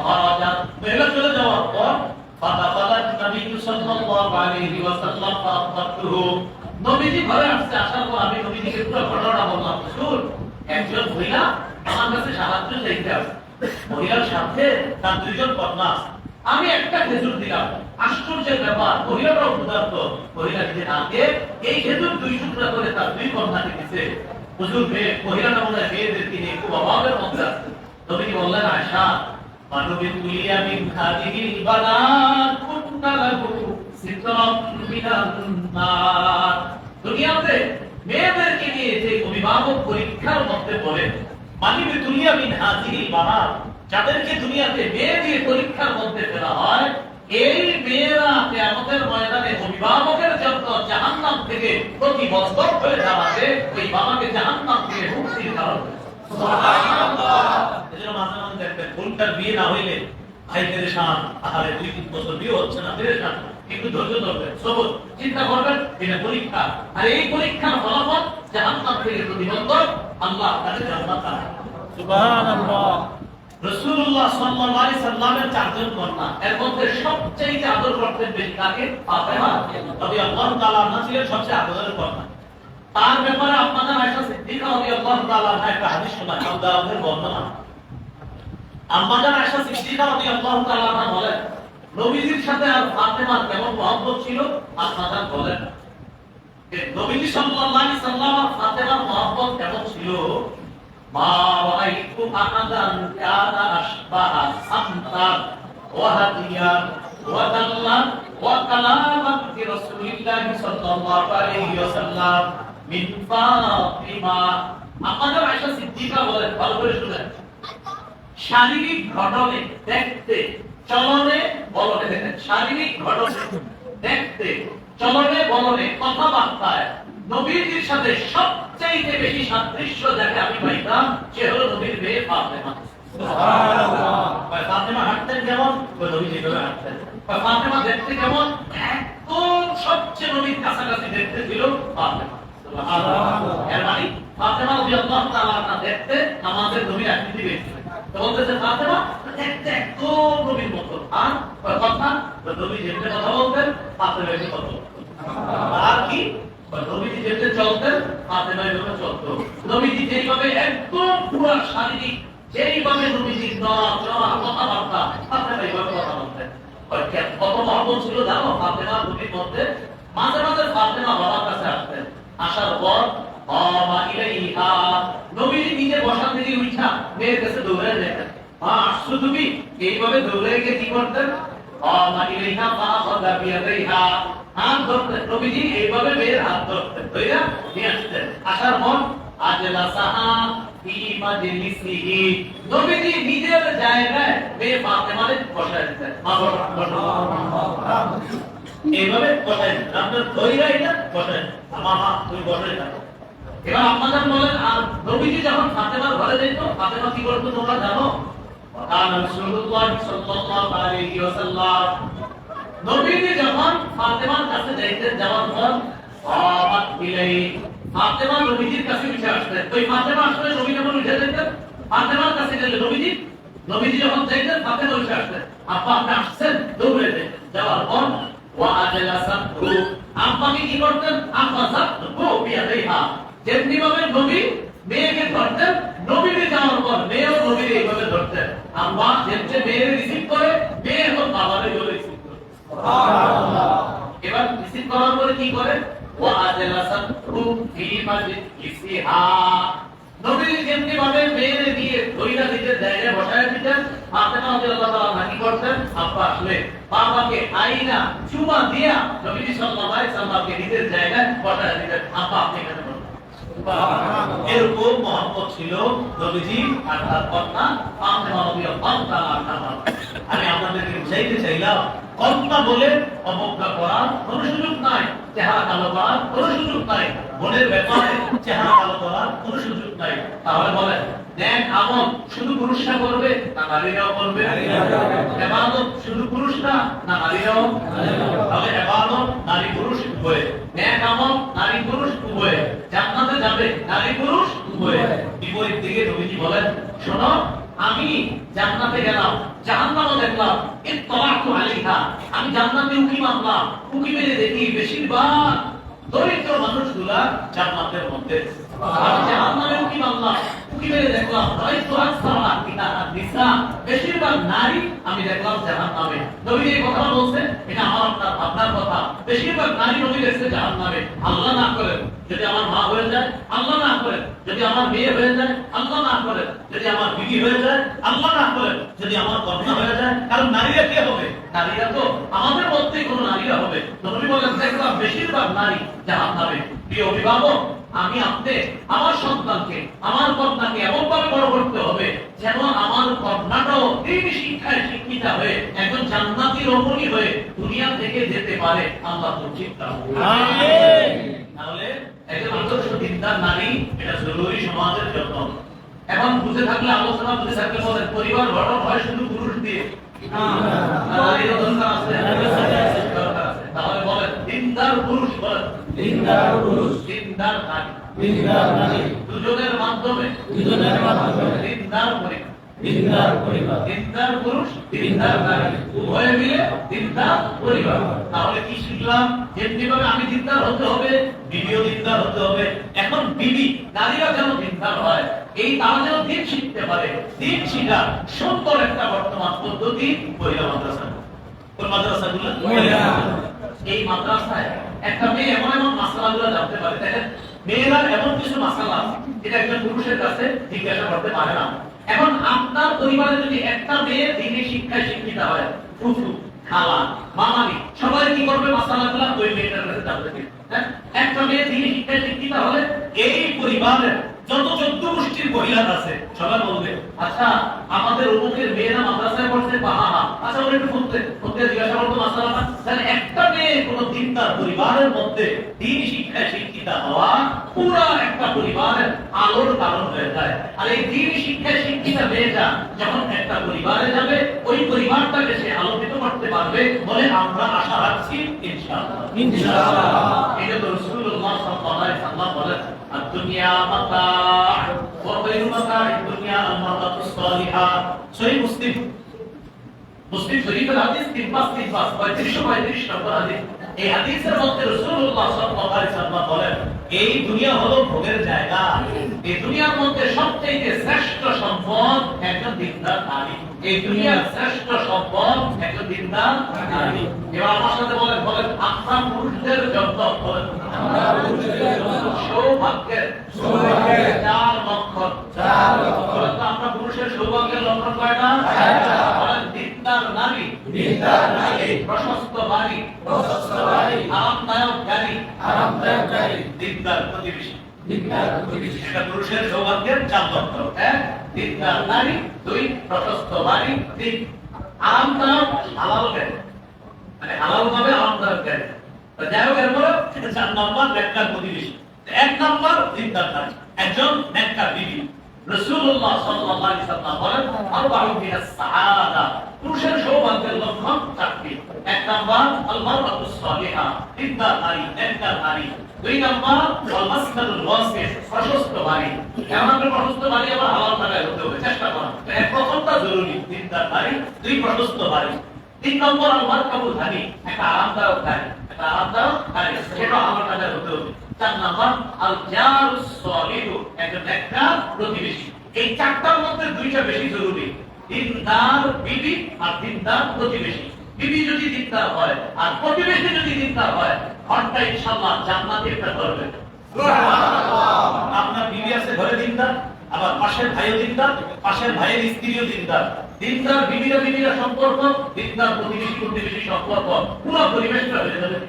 [SPEAKER 1] খারাজাত মহিলা চলে যাওয়ার পর ফাদাখালাত নবী সাল্লাল্লাহু আলাইহি ওয়াসাল্লাম ফাআখবারতুহু নবীজি ঘরে আসছে আসার পর আমি নবীজিকে পুরো ঘটনা বললাম শুন একজন মহিলা আমার কাছে সাহায্য চাইতে আসে মহিলার সাথে তার দুইজন কন্যা আমি একটা খেজুর দিলাম আশ্চর্যের ব্যাপার মহিলাটাও ক্ষুধার্ত মহিলা নিজে নাকে এই খেজুর দুই টুকরা করে তার দুই কন্যাকে দিছে হুজুর মহিলাটা মনে হয় মেয়েদেরকে নিয়ে খুব অভাবের মধ্যে আছে নবীজি বললেন আয়েশা মানবী তুলিয়া মিন খাদিহিল বানাত কুন্না লাহু সিতরাম মিনান নার দুনিয়াতে মেয়েদেরকে নিয়ে যে অভিভাবক পরীক্ষার মধ্যে পড়ে মানবী তুলিয়া মিন হাজিহিল বানাত যাদেরকে দুনিয়াতে মেয়ে দিয়ে পরীক্ষার মধ্যে ফেলা হয় এই মেয়েরা কিয়ামতের ময়দানে অভিভাবকের জন্য জাহান্নাম থেকে প্রতি বছর হয়ে দাঁড়াবে ওই বাবাকে জাহান্নাম থেকে মুক্তির কারণ সুবহানাল্লাহ এজন্য মাঝে মাঝে দেখবেন ভুলটার বিয়ে না হইলে ভাই পেরেশান আহারে 2-3 বছর বিয়ে হচ্ছে না পেরেশান একটু ধৈর্য ধরবেন সবর চিন্তা করবেন এটা পরীক্ষা আর এই পরীক্ষার ফলাফল জাহান্নাম থেকে প্রতিবন্ধক আল্লাহ তাকে জান্নাত দান সুবহানাল্লাহ রাসূলুল্লাহ সাল্লাল্লাহু আলাইহি সাল্লামের চারজন কন্যা এর মধ্যে সবচেয়ে আদর করতেন বেশি কাকে ফাতেমা রাদিয়াল্লাহু তাআলা আনহা ছিলেন সবচেয়ে আদরের কন্যা তার ব্যাপারে আপনাদের আয়েশা সিদ্দিকা রাদিয়াল্লাহু তাআলা আনহা একটা হাদিস শোনায় আবুদাউদের বর্ণনা আমাদের আয়েশা সিদ্দিকা রাদিয়াল্লাহু তাআলা আনহা বলেন নবীজির সাথে আর ফাতেমার কেমন মহব্বত ছিল আপনারা বলেন যে নবীজি সাল্লাল্লাহু আলাইহি সাল্লাম আর ফাতেমার মহব্বত কেমন ছিল মা রাআইতু আহাদান কানা আশবাহা সামতান ওয়া হাদিয়ান ওয়া দাল্লান ওয়া কালামান ফি রাসূলিল্লাহি সাল্লাল্লাহু আলাইহি ওয়াসাল্লাম মিন ফাতিমা আমাদের আয়েশা সিদ্দিকা বলেন ভালো করে শুনেন শারীরিক ঘটনে দেখতে চলনে বলনে দেখেন শারীরিক ঘটনে দেখতে চলনে বলনে কথাবার্তায় নবীজির সাথে সবচেয়ে বেশি সাদৃশ্য যাকে আমি পাইতাম সে হলো নবীর মেয়ে ফাতেমা সুবহানাল্লাহ ফাতেমা হাঁটতেন কেমন নবী যেভাবে হাঁটতেন ফাতেমা দেখতে কেমন একদম সবচেয়ে নবীর কাছাকাছি দেখতে ছিল ফাতেমা সুবহানাল্লাহ এর মানে ফাতেমা রাদিয়াল্লাহু তাআলা আনহা দেখতে আমাদের নবীর আকৃতি বেশি তো বলতেছে ফাতেমা দেখতে একদম নবীর মতো আর কথা নবী যেভাবে কথা বলতেন ফাতেমা এসে কথা বলতেন আর কি নবীজি যেতে চলতেন ফাতেমা এভাবে চলতো নবীজি যেইভাবে একদম পুরো শারীরিক যেইভাবে নবীজি নড়াচড়া কথাবার্তা ফাতেমা এইভাবে কথা বলতেন কত মহব্বত ছিল জানো ফাতেমা নবীর মধ্যে মাঝে মাঝে ফাতেমা বাবার কাছে আসতেন আসার পর বাবা ইলাইহা নবীজি নিজে বসা থেকে উঠা মেয়ের কাছে দৌড়ে যেতেন মা আসছো তুমি এইভাবে দৌড়ে গিয়ে কি করতেন বাবা ইলাইহা ফাআখাযা বিয়াদাইহা হাত ধরতেন নবীজি এইভাবে মেয়ের হাত ধরতেন ধইরা নিয়ে আসতেন আসার পর আজলাসাহা ফি মাজলিসিহি নবীজি নিজের জায়গায় মেয়ে ফাতেমাকে বসায় দিতেন মা এইভাবে বসায় দিতেন আপনার ধইরা এটা বসায় মামা তুমি বসায় থাকো এবার আপনাদের বলেন আর নবীজি যখন ফাতেমার ঘরে যেত ফাতেমা কি করতো তোমরা জানো কারণ রাসূলুল্লাহ সাল্লাল্লাহু আলাইহি ওয়াসাল্লাম নবীজি যখন ফাতেমার কাছে যাইতেন যাওয়ার পর সাহাবাত ইলাই ফাতেমা নবীজির কাছে উঠে আসতেন ওই ফাতেমা আসলে নবী যখন উঠে যেতেন ফাতেমার কাছে গেলে নবীজি যখন যাইতেন ফাতেমা উঠে আসতেন আপা আপনি আসছেন দৌড়ে যেতেন যাওয়ার পর ওয়া আজলাসাতু আম্মাকে কি করতেন আম্মা যাতু বিয়াদাইহা যেমনি ভাবে নবী মেয়েকে ধরতেন নবীজি যাওয়ার পর মেয়েও নবীর এইভাবে ধরতেন আম্মা যেমনি মেয়ের রিসিভ করে মেয়ে এখন বাবারে রিসিভ করে সুবহানাল্লাহ এবার রিসিভ করার পরে কি করে ওয়া আজলাসাতু ফি মাজলিসিহা নবীজি যেমনি ভাবে মেয়ের দিয়ে ধইরা দিতে জায়গায় বসায় দিতেন ফাতেমা রাদিয়াল্লাহু তাআলা কি করতেন আপা আসলে বাবাকে আইনা চুমা দিয়া নবীজি সাল্লাল্লাহু আলাইহি সাল্লামকে নিজের জায়গায় বসায় দিতেন আপা আপনি এখানে বসুন এরকম মহব্বত ছিল নবীজি আর তার কন্যা ফাতেমা রাদিয়াল্লাহু তাআলা আনহা। আমি আপনাদেরকে বুঝাইতে চাইলাম, কন্যা বলে অবজ্ঞা করার কোনো সুযোগ নাই, চেহারা কালো করার কোনো সুযোগ নাই, বোনের ব্যাপারে চেহারা কালো করার কোনো সুযোগ নাই। তাহলে বলেন, নেক আমল শুধু পুরুষরা করবে না নারীরাও করবে? ইবাদত শুধু পুরুষরা না নারীরাও? তাহলে ইবাদত নারী পুরুষ উভয়ে, নেক আমল নারী পুরুষ উভয়ে, জান্নাতে যাবে নারী পুরুষ উভয়ে। বিপরীত দিকে নবীজি বলেন, শোনো, আমি জান্নাতে গেলাম, জাহান্নামও দেখলাম, ইত্তালাতু আলাইহা, আমি জান্নাতে উকি মারলাম, উকি মেরে দেখি বেশিরভাগ দরিদ্র মানুষগুলা জান্নাতের মধ্যে। আমি জাহান্নামে উকি মারলাম, উকি মেরে দেখলাম রাইতু আকসারা নিসা, বেশিরভাগ নারী আমি দেখলাম জাহান্নামে। নবী এই কথা বলছে, এটা আমার আপনার ভাবনার কথা। বেশিরভাগ নারী নবী দেখছে জাহান্নামে। আল্লাহ না করেন যদি আমার মা হয়ে যায়, আল্লাহ না করেন যদি আমার মেয়ে হয়ে যায়, আল্লাহ না করেন যদি আমার বিবি হয়ে যায়, আল্লাহ না করেন যদি আমার কন্যা হয়ে যায়। কারণ নারীরা কে হবে? নারীরা তো আমাদের মধ্যেই কোনো নারীরা হবে। নবী বলেন, দেখলাম বেশিরভাগ নারী জাহান্নামে। প্রিয় অভিভাবক, আমি আপনি আমার সন্তানকে, আমার কন্যাকে এমন ভাবে বড় করতে হবে যেন আমার কন্যাটাও এই শিক্ষায় শিক্ষিতা হয়ে একজন জান্নাতি রমণী হয়ে দুনিয়া থেকে যেতে পারে। আল্লাহ তৌফিক দান করুন। আমিন। তাহলে একজন আদর্শ দিনদার নারী এটা জরুরি সমাজের জন্য। এখন বুঝে থাকলে আলোচনা, বুঝে থাকলে বলেন, পরিবার গঠন হয় শুধু পুরুষ দিয়ে? নারীরও দরকার আছে। তাহলে বলেন, দিনদার পুরুষ, বলেন দিনদার পুরুষ, দিনদার নারী, দিনদার নারী, দুজনের মাধ্যমে দিনদার পরিবার, দিনদার পরিবার, দিনদার পুরুষ, দিনদার নারী, উভয়ে মিলে দিনদার পরিবার। তাহলে কি শিখলাম? যেমনিভাবে আমি দিনদার হতে হবে, বিবিও দিনদার হতে হবে। এখন বিবি, নারীরা যেন দিনদার হয়, এই তারা যেন দিন শিখতে পারে, দিন শিখার সুন্দর একটা বর্তমান পদ্ধতি মহিলা মাদ্রাসা। কোন মাদ্রাসাগুলো? এই মাদ্রাসায় একটা মেয়ে এমন এমন মাসালাগুলো জানতে পারে। দেখেন, মেয়েরা এমন কিছু মাসালা আছে যেটা একজন পুরুষের কাছে জিজ্ঞাসা করতে পারে না। এখন আপনার পরিবারে যদি একটা মেয়ে দ্বীনি শিক্ষায় শিক্ষিত হয়, ফুফু, খালা, মামানি সবাই কি করবে? মাসালাগুলো ওই মেয়েটার কাছে জানতে দিবে। একটা মেয়ে দ্বীনি শিক্ষায় শিক্ষিত হলে এই পরিবারের যত 14 গোষ্ঠীর মহিলারা আছে সবাই বলবে, আচ্ছা আমাদের অমুকের মেয়েরা মাদ্রাসায় পড়ছে, বাহা, আচ্ছা ওরা একটু ফুটতে জিজ্ঞাসা করতো মাসালাটা। তাহলে একটা মেয়ে কোন দিনদার পরিবারের মধ্যে দ্বীন শিক্ষায় শিক্ষিত হওয়া পুরো একটা পরিবারের আলোর কারণ হয়ে যায়। আর এই দ্বীন শিক্ষায় শিক্ষিত মেয়েটা যখন একটা পরিবারে যাবে, ওই পরিবারটাকে সে আলোকিত করতে পারবে বলে আমরা আশা রাখছি, ইনশাআল্লাহ। ইনশাআল্লাহ। এটা তো রাসূলুল্লাহ সাল্লাল্লাহু আলাইহি ওয়াসাল্লাম বলেন, الدنيا متاع وخير متاع الدنيا المرأة الصالحة। সহিহ মুসলিম শরীফের হাদিস 3535 নম্বর হাদিস। এই হাদিসের মধ্যে রাসূলুল্লাহ সাল্লাল্লাহু আলাইহি ওয়াসাল্লাম বলেন, এই দুনিয়া হলো ভোগের জায়গা। এই দুনিয়ার মধ্যে সবচেয়ে শ্রেষ্ঠ সম্পদ একজন দিনদার নারী। এই দুনিয়ার শ্রেষ্ঠ সম্পদ একজন দিনদার নারী। এবার আমার সাথে বলেন, আমরা পুরুষদের জন্য, বলেন আমরা পুরুষদের জন্য সৌভাগ্যের চার লক্ষণ। বলেন তো, আমরা পুরুষের সৌভাগ্যের লক্ষণ কয়টা? বলেন, দিনদার নারী, দিনদার নারী, প্রশস্ত বাড়ি, প্রশস্ত বাড়ি, আরামদায়ক গাড়ি, দিনদার প্রতিবেশী, দিনদার প্রতিবেশী। এটা পুরুষের সৌভাগ্যের চার লক্ষণ। এক, দিনদার নারী, দুই, প্রশস্ত বাড়ি, তিন, আরামদায়ক হালাল গাড়ি, মানে হালাল ভাবে আরামদায়ক গাড়ি। যাই হোক, এরপরে চার নম্বর নেককার প্রতিবেশী। এক নম্বর দিনদার নারী, একজন নেককার বিবি। রাসূলুল্লাহ সাল্লাল্লাহু আলাইহি ওয়াসাল্লাম বলেন, আরবাউ মিনাস সাআদা, পুরুষের সৌভাগ্যের লক্ষণ চারটি। এক নম্বর আল মারআতুস সালিহা, দিনদার নারী, নেককার নারী। দুই নম্বর ওয়াল মাসকানুল ওয়াসি', প্রশস্ত বাড়ি। এমন একটা প্রশস্ত বাড়ি আবার হালাল টাকায় হতে হবে, চেষ্টা করুন। এক প্রথমটা জরুরি, দিনদার নারী, দুই প্রশস্ত বাড়ি। তিন নম্বর আল মারকাবুল হানি, একটা আরামদায়ক গাড়ি, একটা আরামদায়ক গাড়ি, সেটা হালাল টাকায় হতে হবে। চার নম্বর আল জারুস সালিহু, একজন নেককার প্রতিবেশী। এই চারটার মধ্যে দুইটা বেশি জরুরি, দিনদার বিবি আর দিনদার প্রতিবেশী। বিবি যদি দিনদার হয় আর প্রতিবেশী যদি দিনদার হয়, ঘরটা ইনশাআল্লাহ জান্নাতে একটা ধরবে। সুবহানাল্লাহ। আপনার বিবি আছে ঘরে দিনদার, আবার পাশের ভাইও দিনদার, পাশের ভাইয়ের স্ত্রীও দিনদার। দিনদার বিবিরা সম্পর্ক, দিনদার প্রতিবেশী সম্পর্ক, পুরো পরিবেশটা হয়ে যাবে।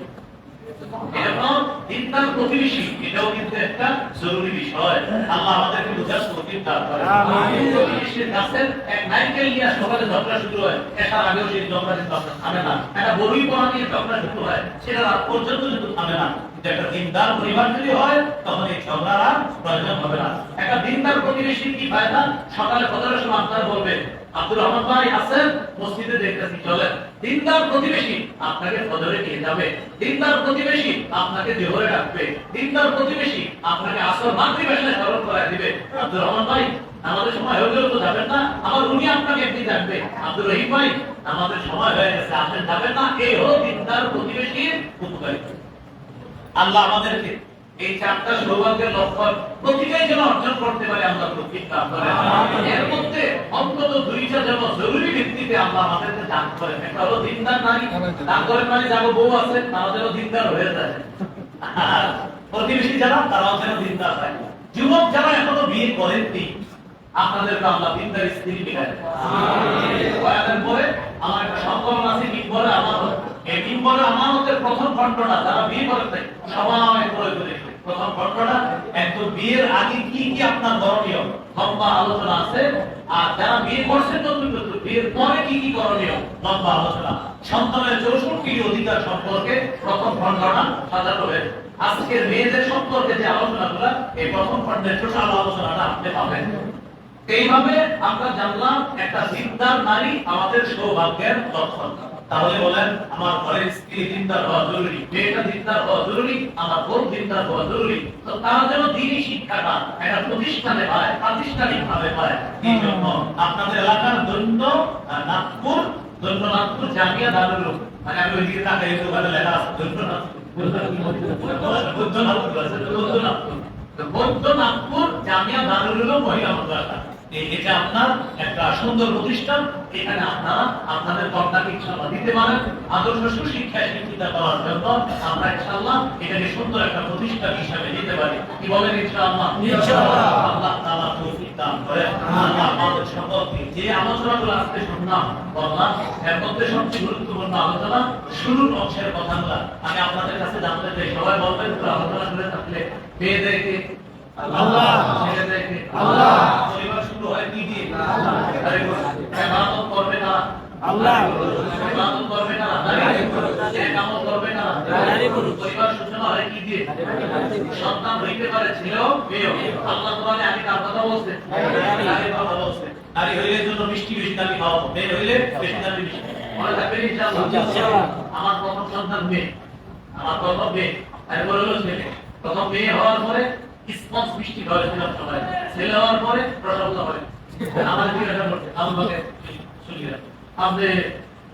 [SPEAKER 1] এজন্য দিনদার প্রতিবেশী এটাও কিন্তু একটা জরুরি বিষয়। আল্লাহ আমাদেরকে বুঝার তৌফিক দান করেন। আমিন। প্রতিবেশীর কাছের এক নারকেল নিয়ে সকালে ঝগড়া শুরু হয়, এসার আগেও সেই ঝগড়া কিন্তু থামে না। একটা বড়ি পড়া নিয়ে ঝগড়া শুরু হয়, সেটা রাত পর্যন্ত কিন্তু থামে না। একটা দিনদার পরিবার যদি হয় তখন এই ঝগড়ার আর প্রয়োজন হবে না। একটা দিনদার প্রতিবেশীর কি ফায়দা? সকালে ফজরের সময় আপনারা বলবেন আব্দুর রহমান ভাই আছেন, মসজিদে দেখতেছি চলেন। দিনদার প্রতিবেশী আপনাকে ফজরে নিয়ে যাবে, দিনদার প্রতিবেশী আপনাকে জোহরে ডাকবে, দিনদার প্রতিবেশী আপনাকে আসর মাগরিব এসে স্মরণ করায় দিবে। আব্দুর রহমান ভাই আমাদের সময় হলেও তো যাবেন না, আমার উনি আপনাকে একদিন ডাকবে। আব্দুর রহিম ভাই আমাদের সময় হয়ে গেছে, আপনি যাবেন না। এই হলো দিনদার প্রতিবেশীর উপকারিতা। আল্লাহ আমাদেরকে এই চারটা সৌভাগ্যের লক্ষণ প্রতিটাই যেন অর্জন করতে পারে, আল্লাহ তৌফিক দান করেন। এর মধ্যে অন্তত দুইটা যেন জরুরি ভিত্তিতে আল্লাহ আমাদেরকে দান করেন। একটা হলো দিনদার নারী, দান করেন মানে যাবো বউ আছে তারা যেন দিনদার হয়ে যায়, আর প্রতিবেশী যারা তারাও যেন দিনদার হয়। যুবক যারা এখনো বিয়ে করেননি আপনাদেরকে আল্লাহ দিনদার স্ত্রী মিলায়। কয়েকদিন পরে আমার একটা সংকলন আছে মিম্বরে আমানত। এই মিম্বরে আমানতের প্রথম খণ্ডটা যারা বিয়ে করেছে সবাই করে করে প্রথম খণ্ডটা একদম বিয়ের আগে কি কি আপনার করণীয় লম্বা আলোচনা আছে, আর যারা বিয়ে করছেন নতুন নতুন বিয়ের পরে কি কি করণীয় লম্বা আলোচনা। সন্তানের 64 অধিকার সম্পর্কে প্রথম খণ্ডটা সাজানো হয়েছে। আজকের মেয়েদের সম্পর্কে যে আলোচনাগুলো এই প্রথম খণ্ডের টোটাল আলোচনাটা আপনি পাবেন। এইভাবে আমরা জানলাম একটা দিনদার নারী আমাদের সৌভাগ্যের লক্ষণ। তাহলে বলেন আমার ঘরের স্ত্রী দিনদার হওয়া জরুরি, মেয়েটা দিনদার হওয়া জরুরি, আমার বোন দিনদার হওয়া জরুরি। তো তারা যেন দিনই শিক্ষাটা একটা প্রতিষ্ঠানে পায়, প্রাতিষ্ঠানিক ভাবে পায়। এই জন্য আপনাদের এলাকার নাগপুর জামিয়া দারুল উলুম, মানে আমি ওইদিকে তাকাই ওখানে লেখা আছে নাগপুর জামিয়া দারুল উলুম মহিলা মাদ্রাসা। এটা আপনার একটা সুন্দর প্রতিষ্ঠান। এখানে আপনারা আপনাদের কন্যাকে ইনশাআল্লাহ দিতে পারেন। আদর্শ সুশিক্ষায় শিক্ষিত করার জন্য আমরা ইনশাআল্লাহ এটাকে সুন্দর একটা প্রতিষ্ঠান হিসেবে দিতে পারি। কি বলেন ইনশাআল্লাহ? ইনশাআল্লাহ। আল্লাহ তাআলা তৌফিক দান করেন। আল্লাহ আমাদের সকলকে যে আলোচনাগুলো আজকে শুনলাম বললাম, এর মধ্যে সবচেয়ে গুরুত্বপূর্ণ আলোচনা শুরুর অংশের কথাগুলো আমি আপনাদের কাছে জানতে চাই। সবাই বলবেন তো আলোচনা শুনে থাকলে মেয়েদেরকে আল্লাহ, ছেলেদেরকে আল্লাহ, পরিবার শুরু হয় কি দিয়ে? ইবাদত করবে না আল্লাহ, ইবাদত করবে না নারী, ইবাদত করবে না নারী। পরিবার সূচনা হয় কি দিয়ে? সন্তান হইতে পারে ছেলেও মেয়েও। আল্লাহ কোরআনে আমি তার কথা বলছে, নারী কথা বলছে। নারী হইলে জন্য মিষ্টি বেশি দামি খাওয়াবো, মেয়ে হইলে বেশি দামি মিষ্টি। মনে থাকবে ইনশাআল্লাহ। আমার প্রথম সন্তান মেয়ে, আমার প্রথম মেয়ে, এরপরে হলো ছেলে। প্রথম মেয়ে হওয়ার পরে স্পঞ্জ মিষ্টি খাওয়াইছিলাম সবাই, ছেলে হওয়ার পরে রসগোল্লা হয়। আমার জিজ্ঞাসা করছে আমাকে শুনিয়ে আপনি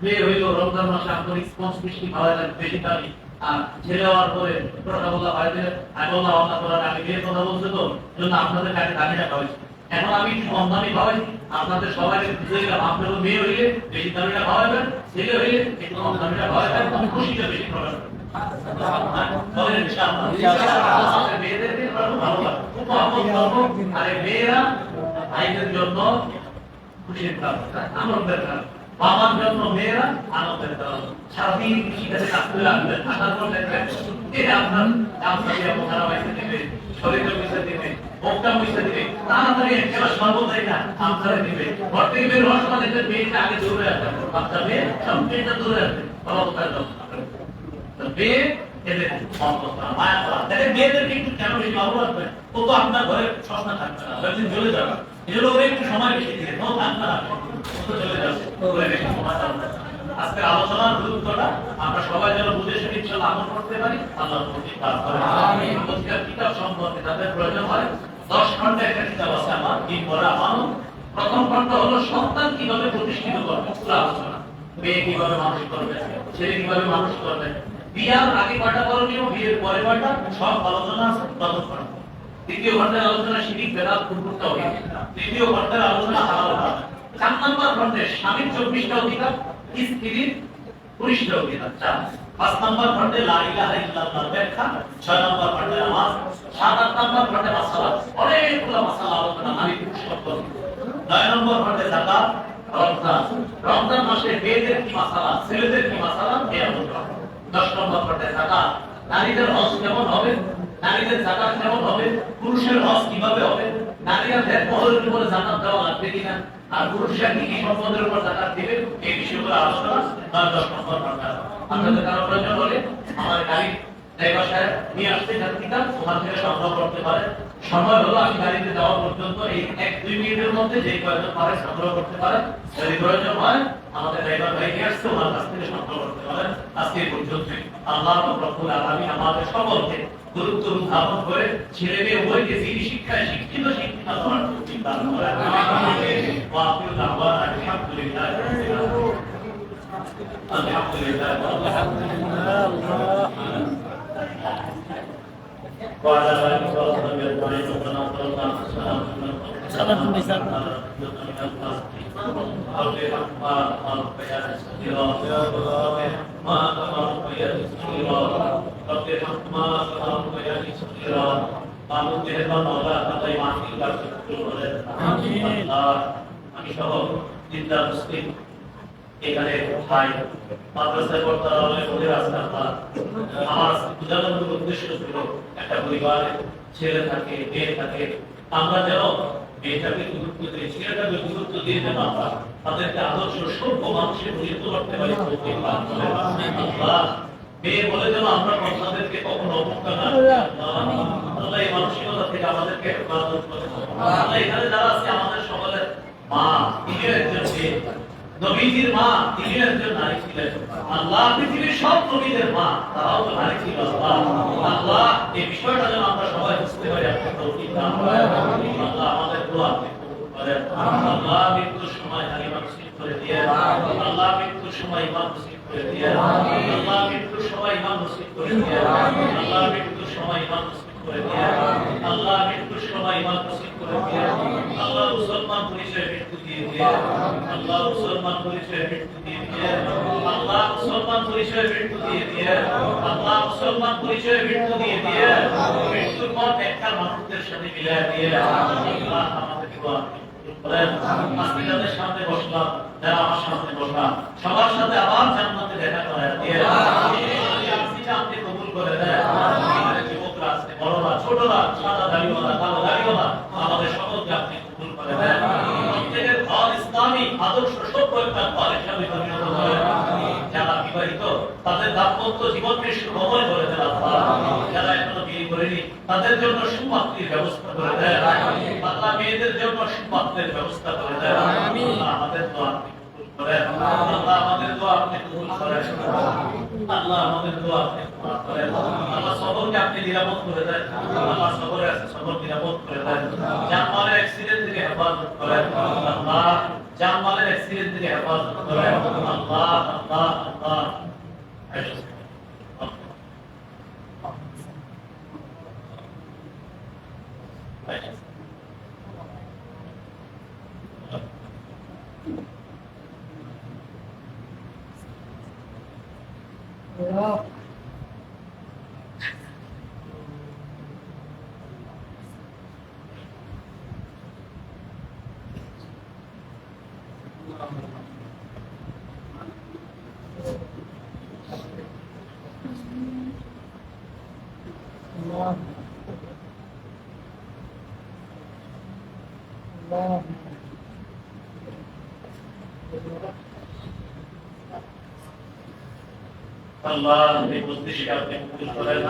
[SPEAKER 1] মেয়ে হইলো রমজান মাসে আপনার স্পঞ্জ মিষ্টি খাওয়াইলেন বেশি দামি, আর ছেলে হওয়ার পরে রসগোল্লা খাওয়াইলেন। আমি বললাম আল্লাহ তাআলা আমি বিয়ের কথা বলছে তো জন্য আপনাদের কাছে দামিটা খাওয়াইছি। এখন আমি কম দামি খাওয়াইছি, আপনাদের সবাইকে বুঝে গেলাম আপনারও মেয়ে হইলে বেশি দামিটা খাওয়াবেন, ছেলে হইলে একটু কম দামিটা খাওয়াবেন, খুশিটা বেশি খাওয়াবেন। মেয়েরা ভাইদের জন্য খুশির কারণ, আনন্দের কারণ। বাবার জন্য মেয়েরা আনন্দের কারণ। সারাদিন কৃষিকাজে কাজ করে আসবেন, আসার পর দেখবেন আপনার খারাপ হয়েছে দিবে, শরীরের বিষয় দিবে, মুখটা বিষয় দিবে, তাড়াতাড়ি একটা সর্বদাই না আপনারা দিবে। ঘর থেকে বের হওয়ার সময় দেখবেন মেয়েটা আগে দৌড়ে আসবে, বাচ্চা মেয়ে সব মেয়েটা দৌড়ে আসবে, বাবা কোথায় যাও। মেয়ে এদের মায়া করা, দেখেন মেয়েদেরকে একটু কেন বেশি ভালো রাখবেন? ও তো আপনার ঘরে সস্তা থাকবে না, একদিন চলে যাবে। এই জন্য ওরা একটু সময় বেশি দিলে ও থাকবে না, চলে যাবে, ওরা বেশি সময় থাকবে। আজকের আলোচনার গুরুত্বটা আমরা সবাই যেন বুঝে শুনে ইনশাআল্লাহ আমল করতে পারি। আল্লাহ তৌফিক দান করেন। আমিন। প্রতিটা কিতাব সম্পর্কে যাদের প্রয়োজন হয় 10 খণ্ডে একটা কিতাব আছে আমার, দিন পড়া আমানত। প্রথম খণ্ড হলো সন্তান কিভাবে প্রতিষ্ঠিত করবে, পুরো আলোচনা। মেয়ে কিভাবে মানুষ করবে, ছেলে কিভাবে মানুষ করবে, বিয়ার আগে কয়টা করণীয়, বিয়ের পরে কয়টা, সব আলোচনা আছে প্রথম খণ্ড। দ্বিতীয় খণ্ডের আলোচনা শিরিক বেদাত কুফর তাওহীদ। তৃতীয় খণ্ডের আলোচনা হালাল হারাম। 4 নম্বর খণ্ডে স্বামীর 24টা অধিকার, স্ত্রীর 19টা অধিকার। 5 নম্বর খণ্ডে লা ইলাহা ইল্লাল্লাহ ব্যাখ্যা। 6 নম্বর খণ্ডে নামাজ। 7-8 নম্বর খণ্ডে মাসালা, অনেকগুলো মাসালা আলোচনা নারী পুরুষ সম্পর্কে। 9 নম্বর খণ্ডে যাকাত, রমজান মাসে মেয়েদের কি মাসালা, ছেলেদের কি মাসালা, এই আলোচনা। 10 নম্বর খণ্ডে যাকাত, নারীদের হজ কেমন হবে, নারীদের জাকাত কেমন হবে, পুরুষের হজ কিভাবে হবে, নারীরা দেড় মহলের উপরে জাকাত দেওয়া লাগবে কিনা, আর পুরুষরা কি কি সম্পদের উপর জাকাত দিবে, এই বিষয়গুলো আলোচনা 10 নম্বর দরকার। আপনাদের কারো প্রয়োজন হলে আমার গাড়ি ড্রাইভার সাহেব নিয়ে আসতে কিতাব ওখান থেকে সংগ্রহ করতে পারে। সময় হলো আমি গাড়িতে যাওয়া পর্যন্ত এই 1-2 মিনিটের মধ্যে যে কয়েকজন পারে সংগ্রহ করতে পারে, যদি প্রয়োজন হয় আমাদের ড্রাইভার ভাই নিয়ে আসতে ওনার কাছ থেকে সংগ্রহ করতে পারেন। আজকে পর্যন্ত আল্লাহ রব্বুল আলামিন আমাদের সকলকে গুরুত্ব উদ্ধাপন করে ছেলে মেয়ে উভয়কে দিনী শিক্ষায় শিক্ষিত শিক্ষিতা হওয়ার তৌফিক দান করেন। আমিন। ওয়া আখিরু দাওয়ানা আলহামদুলিল্লাহি রাব্বিল আলামিন। আলহামদুলিল্লাহ وعلى آله وصحبه أجمعين ربنا صل الله আমি সহ জিন্দা মুসলিম এখানে ভাই মাদ্রাসায় পড়তে বলে রাস্তা আমার বুঝানোর উদ্দেশ্য ছিল একটা পরিবারে ছেলে থাকে মেয়ে থাকে, আমরা যেন মেয়েটাকে গুরুত্ব দিই, ছেলেটাকে গুরুত্ব দিয়ে যেন আমরা তাদেরকে আদর্শ সভ্য মানুষে পরিণত করতে পারি। মেয়ে বলে যেন আমরা তাদেরকে কখনো অবজ্ঞা না করি। আল্লাহ এই মানসিকতা থেকে আমাদেরকে হেফাজত করেন। আল্লাহ এখানে যারা আছে আমাদের সকলের মা, তিনি একজন মেয়ে, নবীজির মা তিনি একজন নারী ছিলেন। আল্লাহ পৃথিবীর সব নবীদের মা তারাও তো নারী ছিল। আল্লাহ এই বিষয়টা যেন আমরা সবাই বুঝতে পারি, আপনার তৌফিক দান করেন। আল্লাহ আমাদের দোয়া আপনি কবুল করেন। আল্লাহ মৃত্যুর সময় হালিমা নসিব করে দিয়েন। আল্লাহ মৃত্যুর সময় ইমাম নসিব করে দিয়েন। আল্লাহ মৃত্যুর সময় ইমাম নসিব করে দিয়েন। আল্লাহ মৃত্যুর সময় ইমাম নসিব করে দিয়েন। আল্লাহ মৃত্যুর সময় ইমাম নসিব করে দিয়েন। আল্লাহ মুসলমান পরিচয় মৃত্যু দিয়ে দিয়েন। আল্লাহ মুসলমান পরিচয় মৃত্যু দিয়ে দিয়েন। আল্লাহ মুসলমান পরিচয় মৃত্যু দিয়ে দিয়েন। আল্লাহ মুসলমান পরিচয় মৃত্যু দিয়ে দিয়েন। মৃত্যুর পর একটা মানুষদের সাথে মিলিয়ে দিয়ে আল্লাহ আমাদেরকে দোয়া করেন। আজকে যাদের সামনে বসলাম, যারা আমার সামনে বসলাম, সবার সাথে আবার জান্নাতে দেখা করে দিয়ে আপনি কবুল করে দেন। যুবকরা আছে, বড়রা, ছোটরা, সাদা দাড়িওয়ালা, কালো দাড়িওয়ালা, আমাদের সকলকে আপনি কবুল করে দেন। প্রত্যেকের ঘর ইসলামী আদর্শ সভ্য একটা ঘর হিসাবে পরিণত করেন। যারা বিবাহিত তাদের দাম্পত্য জীবনকে সুখময় করে দেন। যারা এখনো বিয়ে করেনি তাদের জন্য সুপাত্রীর ব্যবস্থা করে দেন। আল্লাহ মেয়েদের জন্য সুপাত্রের ব্যবস্থা করে দেন। আমাদের দোয়া আপনি কবুল করেন। আল্লাহ আমাদের দোয়া আপনি কবুল করেন। আল্লাহ আমাদের দোয়া আপনি কবুল করেন। আল্লাহ সবরকে আপনি নিরাপদ করে দেন। আল্লাহ সবরে আছে, সবর নিরাপদ করে দেন। জানমালের অ্যাক্সিডেন্ট থেকে হেফাজত করেন। আল্লাহ জানমালের অ্যাক্সিডেন্ট থেকে হেফাজত করেন। আল্লাহ আল্লাহ আল্লাহ আল্লাহ এই মজলিসকে আপনি কবুল করেন।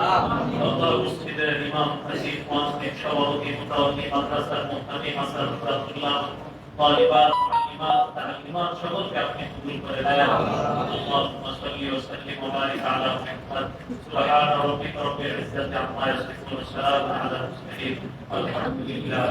[SPEAKER 1] আল্লাহ মসজিদের ইমাম, হাসিব, মুয়াজ্জিন, সভাপতি, মুতাওয়াল্লি, মাদ্রাসার মুহতামি, মাসরাতুল্লাহ, তালিবাত, আলিমাত, তালিমাত সকলকে আপনি কবুল করে দেন। আল্লাহুম্মা সাল্লি ওয়া সাল্লিম ওয়া বারিক আলা মুহাম্মদ। সুবহানা রাব্বিকা রাব্বিল ইজ্জাতি আম্মা ইয়াসিফুন ওয়া সালামুন আলাল মুরসালিন। আলহামদুলিল্লাহ।